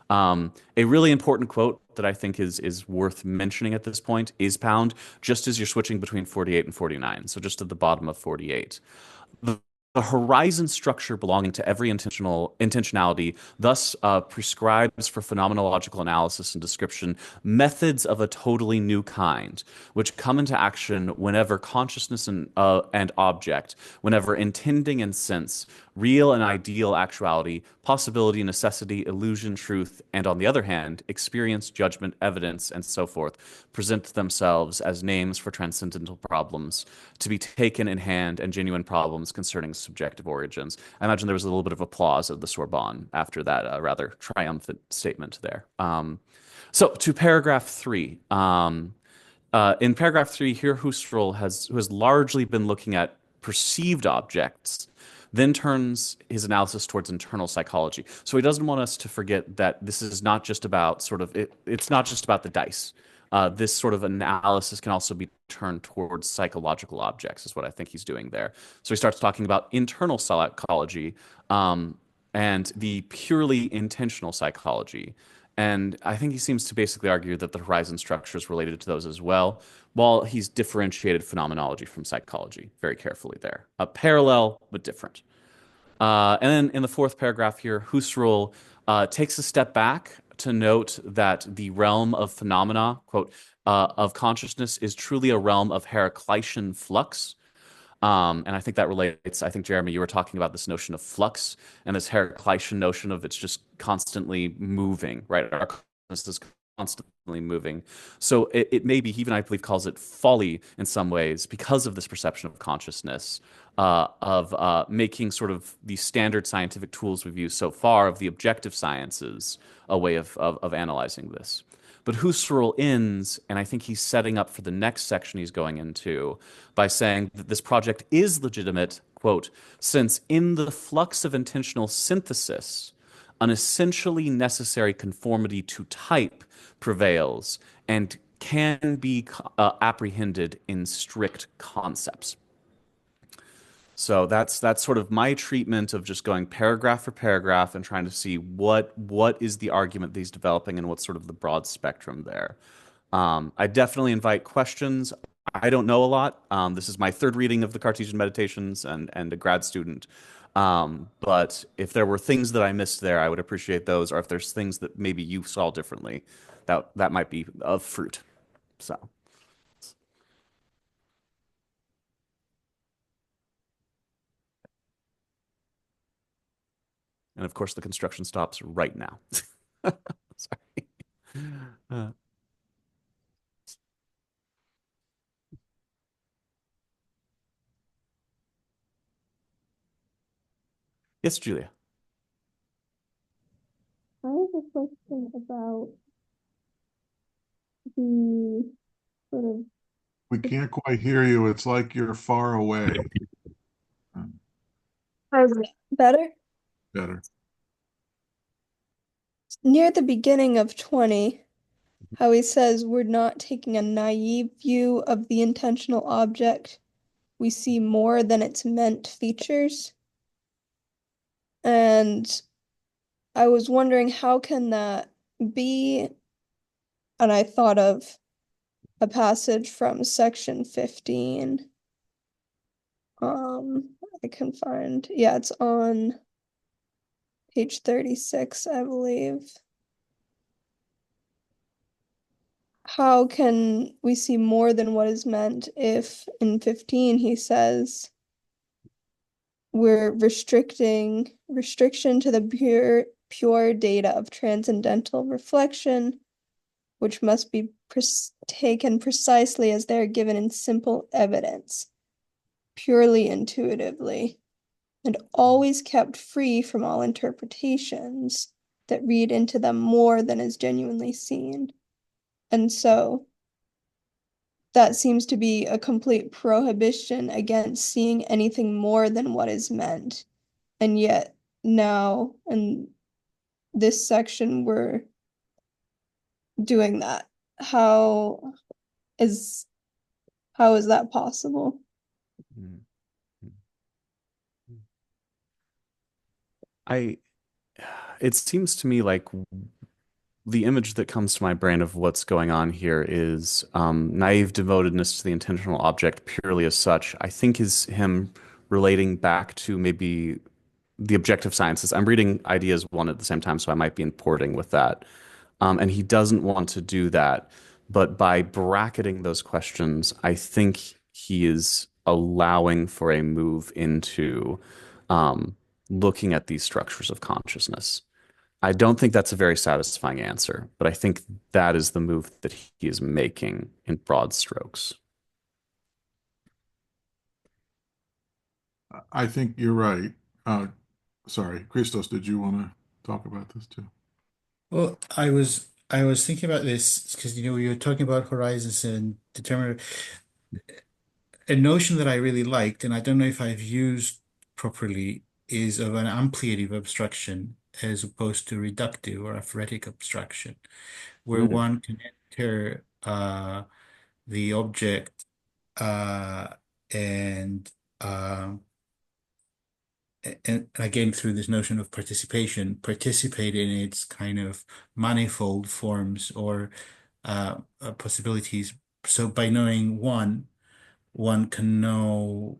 A really important quote that I think is worth mentioning at this point is found just as you're switching between 48 and 49, so just at the bottom of 48. The horizon structure belonging to every intentionality thus prescribes for phenomenological analysis and description methods of a totally new kind, which come into action whenever consciousness and object, whenever intending and sense, real and ideal actuality, possibility, necessity, illusion, truth, and on the other hand, experience, judgment, evidence, and so forth, present themselves as names for transcendental problems to be taken in hand and genuine problems concerning subjective origins. I imagine there was a little bit of applause at the Sorbonne after that rather triumphant statement there. So to paragraph 3. In paragraph 3 here, Husserl who has largely been looking at perceived objects, then turns his analysis towards internal psychology. So he doesn't want us to forget that this is not just about it's not just about the dice. This sort of analysis can also be turned towards psychological objects, is what I think he's doing there. So he starts talking about internal psychology and the purely intentional psychology. And I think he seems to basically argue that the horizon structure is related to those as well, while he's differentiated phenomenology from psychology very carefully there. A parallel, but different. And then in the fourth paragraph here, Husserl takes a step back to note that the realm of phenomena, quote, of consciousness is truly a realm of Heraclitean flux. And I think that relates, I think, Jeremy, you were talking about this notion of flux and this Heraclitean notion of it's just constantly moving, right? Our consciousness is constantly moving. So it may be, he even I believe calls it folly in some ways because of this perception of consciousness, of making sort of the standard scientific tools we've used so far of the objective sciences a way of analyzing this. But Husserl ends, and I think he's setting up for the next section he's going into by saying that this project is legitimate, quote, since in the flux of intentional synthesis, an essentially necessary conformity to type prevails and can be apprehended in strict concepts. So that's sort of my treatment of just going paragraph for paragraph and trying to see what is the argument that he's developing and what's sort of the broad spectrum there. I definitely invite questions. I don't know a lot. This is my third reading of the Cartesian Meditations and a grad student. But if there were things that I missed there, I would appreciate those. Or if there's things that maybe you saw differently, that might be of fruit. So. And of course, the construction stops right now. Sorry. Yes, Julia. I have a question about the sort of. We can't quite hear you. It's like you're far away. How's it better? Better. Near the beginning of 20, how he says we're not taking a naive view of the intentional object. We see more than its meant features. And I was wondering, how can that be? And I thought of a passage from section 15. I can find, yeah, it's on page 36, I believe. How can we see more than what is meant if in 15 he says we're restriction to the pure data of transcendental reflection, which must be taken precisely as they are given in simple evidence, purely intuitively, and always kept free from all interpretations that read into them more than is genuinely seen. And so that seems to be a complete prohibition against seeing anything more than what is meant. And yet now in this section, we're doing that. How is that possible? It seems to me like the image that comes to my brain of what's going on here is naive devotedness to the intentional object purely as such. I think is him relating back to maybe the objective sciences. I'm reading Ideas 1 at the same time, so I might be importing with that. And he doesn't want to do that. But by bracketing those questions, I think he is allowing for a move into looking at these structures of consciousness. I don't think that's a very satisfying answer, but I think that is the move that he is making in broad strokes. I think you're right. Sorry, Christos, did you want to talk about this too? Well, I was thinking about this because you're talking about horizons and determinate. A notion that I really liked, and I don't know if I've used properly, is of an ampliative abstraction as opposed to reductive or aphoretic abstraction, where one can enter the object and again through this notion of participate in its kind of manifold forms or possibilities. So by knowing one can know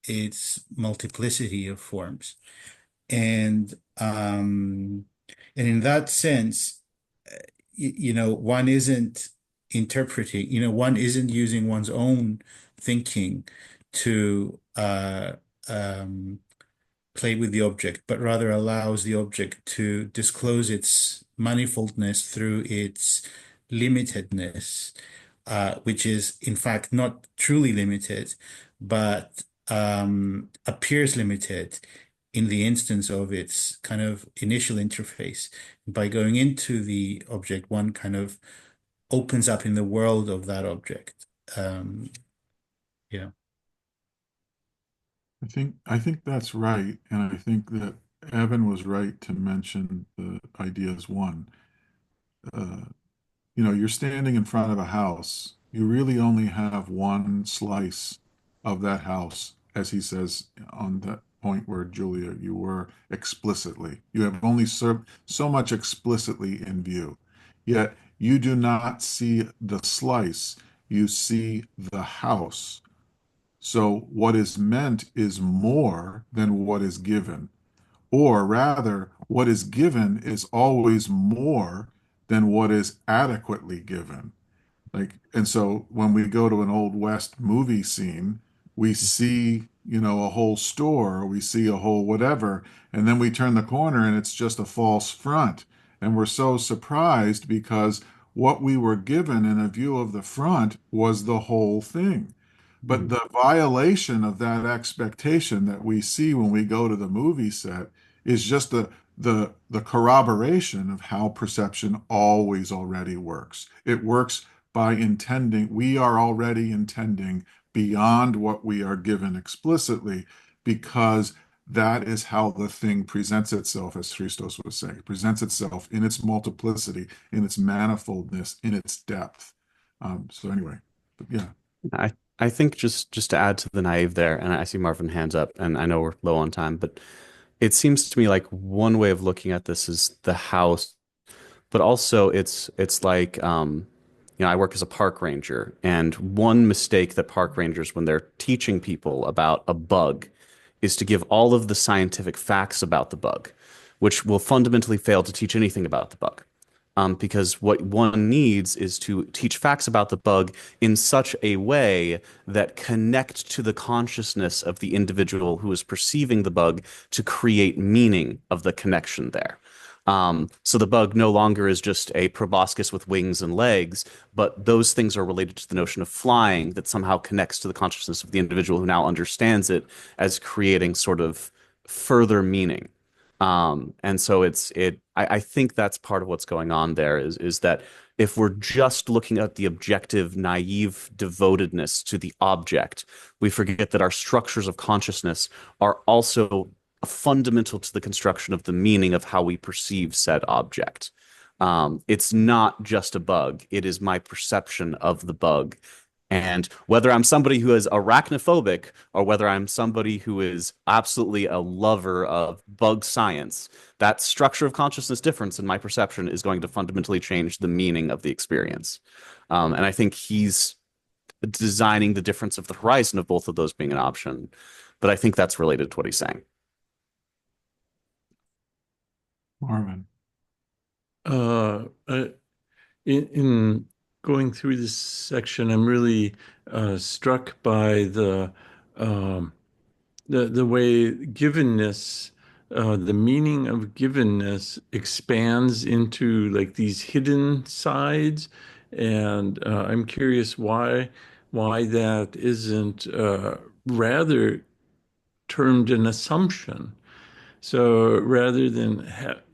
its multiplicity of forms. And in that sense, one isn't interpreting, one isn't using one's own thinking to play with the object, but rather allows the object to disclose its manifoldness through its limitedness, which is in fact not truly limited, but appears limited in the instance of its kind of initial interface. By going into the object, one kind of opens up in the world of that object. Yeah. I think that's right, and I think that Evan was right to mention the ideas one. You're standing in front of a house. You really only have one slice of that house, as he says on that point where Julia, you were explicitly. You have only so much explicitly in view. Yet you do not see the slice, you see the house. So what is meant is more than what is given. Or rather, what is given is always more than what is adequately given. And so when we go to an Old West movie scene, we see, a whole store, or we see a whole whatever, and then we turn the corner and it's just a false front. And we're so surprised because what we were given in a view of the front was the whole thing. But the violation of that expectation that we see when we go to the movie set is just the corroboration of how perception always already works. It works by intending, we are already intending beyond what we are given explicitly, because that is how the thing presents itself, as Christos was saying. It presents itself in its multiplicity, in its manifoldness, in its depth. So anyway, but yeah. I think just to add to the naive there, and I see Marvin hands up, and I know we're low on time, but it seems to me like one way of looking at this is the house, but also it's like I work as a park ranger, and one mistake that park rangers, when they're teaching people about a bug, is to give all of the scientific facts about the bug, which will fundamentally fail to teach anything about the bug. Because what one needs is to teach facts about the bug in such a way that connect to the consciousness of the individual who is perceiving the bug to create meaning of the connection there. So the bug no longer is just a proboscis with wings and legs, but those things are related to the notion of flying that somehow connects to the consciousness of the individual who now understands it as creating sort of further meaning. And so I think that's part of what's going on there is that if we're just looking at the objective, naive devotedness to the object, we forget that our structures of consciousness are also fundamental to the construction of the meaning of how we perceive said object. It's not just a bug. It is my perception of the bug. And whether I'm somebody who is arachnophobic or whether I'm somebody who is absolutely a lover of bug science, that structure of consciousness difference in my perception is going to fundamentally change the meaning of the experience. And I think he's designing the difference of the horizon of both of those being an option. But I think that's related to what he's saying. Marvin. In going through this section, I'm really struck by the way givenness, the meaning of givenness expands into like these hidden sides, and I'm curious why that isn't rather termed an assumption. So rather than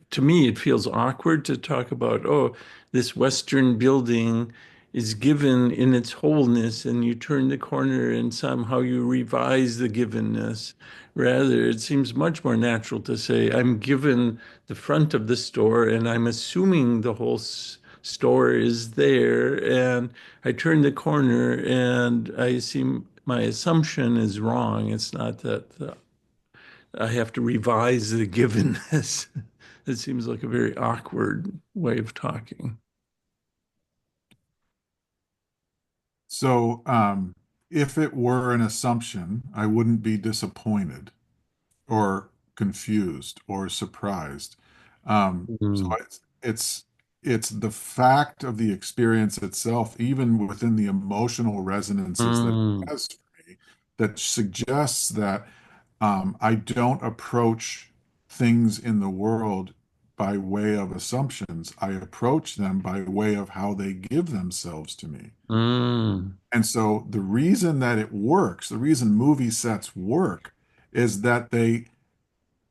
to me, it feels awkward to talk about, oh, this Western building is given in its wholeness, and you turn the corner and somehow you revise the givenness. Rather, it seems much more natural to say, I'm given the front of the store and I'm assuming the whole store is there, and I turn the corner and I see my assumption is wrong. It's not that I have to revise the givenness. It seems like a very awkward way of talking. So, if it were an assumption, I wouldn't be disappointed or confused or surprised. So Mm. it's the fact of the experience itself, even within the emotional resonances that it Mm. has for me, that suggests that I don't approach things in the world by way of assumptions. I approach them by way of how they give themselves to me. Mm. And so the reason that it works, the reason movie sets work, is that they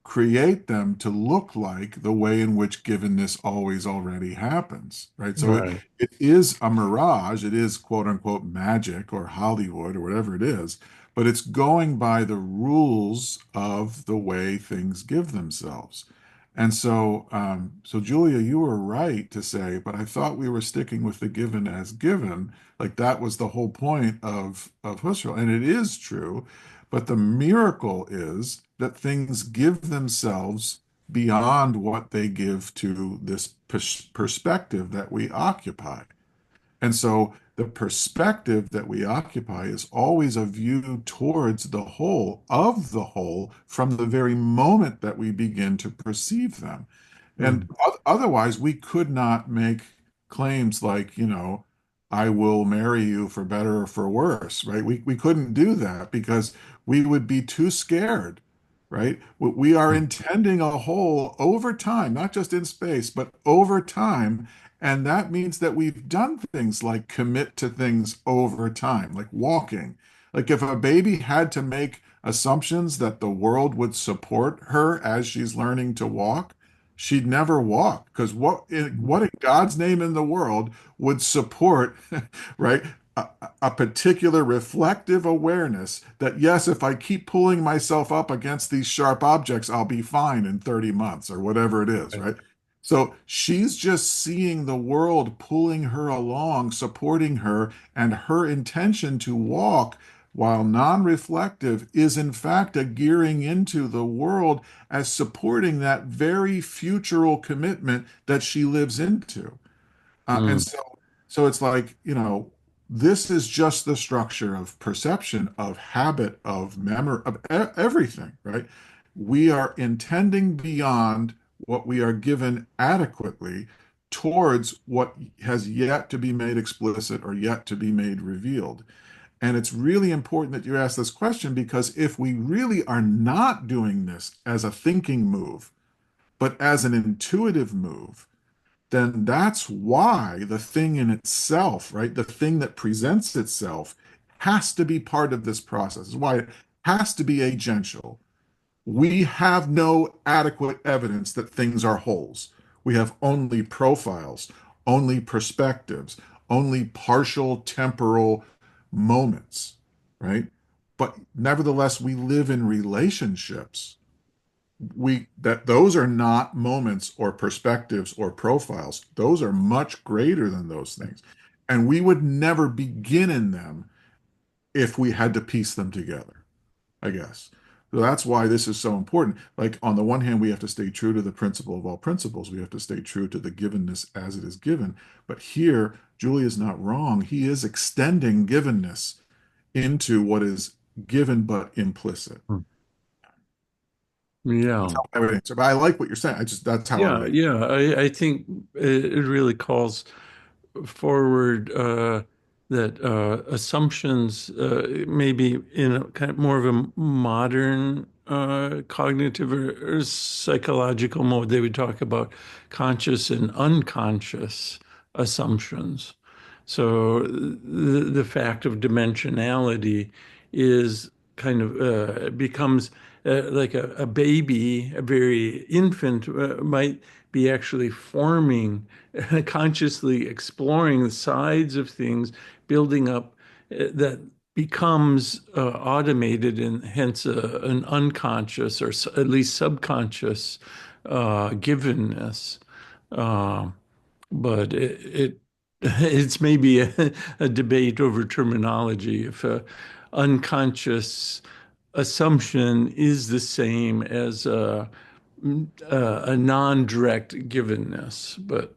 create them to look like the way in which givenness always already happens, right? So Right. it is a mirage, it is quote unquote magic or Hollywood or whatever it is, but it's going by the rules of the way things give themselves. And so, so Julia, you were right to say, but I thought we were sticking with the given as given, like that was the whole point of Husserl, and it is true. But the miracle is that things give themselves beyond what they give to this perspective that we occupy. And so the perspective that we occupy is always a view towards the whole of the whole from the very moment that we begin to perceive them. And Mm. otherwise, we could not make claims like, I will marry you for better or for worse, right? We couldn't do that because we would be too scared, right? We are intending a whole over time, not just in space, but over time. And that means that we've done things like commit to things over time, like walking. Like if a baby had to make assumptions that the world would support her as she's learning to walk, she'd never walk. Because what in God's name in the world would support, right, a particular reflective awareness that, yes, if I keep pulling myself up against these sharp objects, I'll be fine in 30 months or whatever it is, Right. right? So she's just seeing the world pulling her along, supporting her, and her intention to walk while non-reflective is in fact a gearing into the world as supporting that very futural commitment that she lives into. And Mm. so it's like, this is just the structure of perception, of habit, of memory, of everything, right? We are intending beyond what we are given adequately towards what has yet to be made explicit or yet to be made revealed. And it's really important that you ask this question because if we really are not doing this as a thinking move, but as an intuitive move, then that's why the thing in itself, right, the thing that presents itself has to be part of this process. Is why it has to be agential. We have no adequate evidence that things are wholes. We have only profiles, only perspectives, only partial temporal moments, right? But nevertheless, we live in relationships. Those are not moments or perspectives or profiles. Those are much greater than those things. And we would never begin in them if we had to piece them together, I guess. So that's why this is so important. Like, on the one hand, we have to stay true to the principle of all principles. We have to stay true to the givenness as it is given. But here, Julie is not wrong. He is extending givenness into what is given but implicit. That's Yeah. how I would answer. But I like what you're saying. That's how I Yeah, would answer. yeah. I think it really calls forward that assumptions maybe in a kind of more of a modern cognitive or psychological mode, they would talk about conscious and unconscious assumptions. So the fact of dimensionality is kind of becomes like a baby, a very infant might be actually forming, consciously exploring the sides of things, building up that becomes automated and hence an unconscious or at least subconscious givenness. Uh, but it's maybe a debate over terminology. If a unconscious assumption is the same as a non-direct givenness, but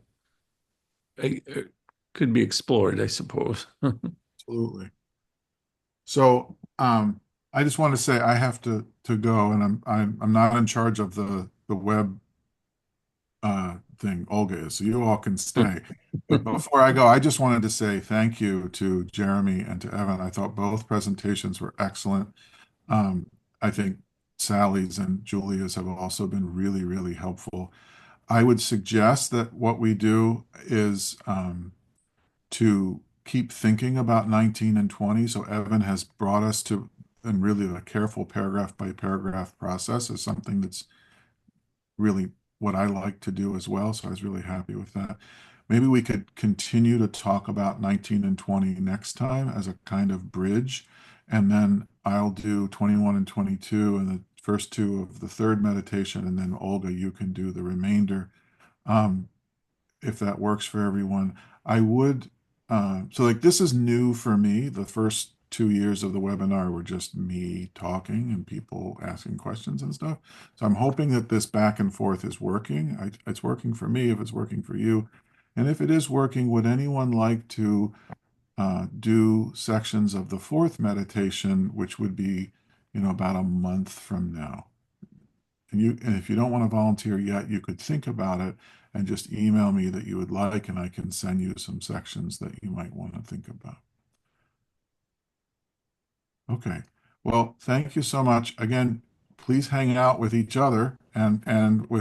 it could be explored, I suppose. Absolutely. So I just want to say I have to go, and I'm not in charge of the web thing. Olga is, so you all can stay. But before I go, I just wanted to say thank you to Jeremy and to Evan. I thought both presentations were excellent. I think Sally's and Julia's have also been really, really helpful. I would suggest that what we do is to keep thinking about 19 and 20. So Evan has brought us to, and really a careful paragraph by paragraph process is something that's really what I like to do as well. So I was really happy with that. Maybe we could continue to talk about 19 and 20 next time as a kind of bridge. And then I'll do 21 and 22 and the first two of the third meditation. And then Olga, you can do the remainder. If that works for everyone. I would, so like this is new for me. The first 2 years of the webinar were just me talking and people asking questions and stuff. So I'm hoping that this back and forth is working. It's working for me if it's working for you. And if it is working, would anyone like to do sections of the fourth meditation, which would be, about a month from now? And if you don't want to volunteer yet, you could think about it and just email me that you would like, and I can send you some sections that you might want to think about. Okay. Well, thank you so much. Again, please hang out with each other and with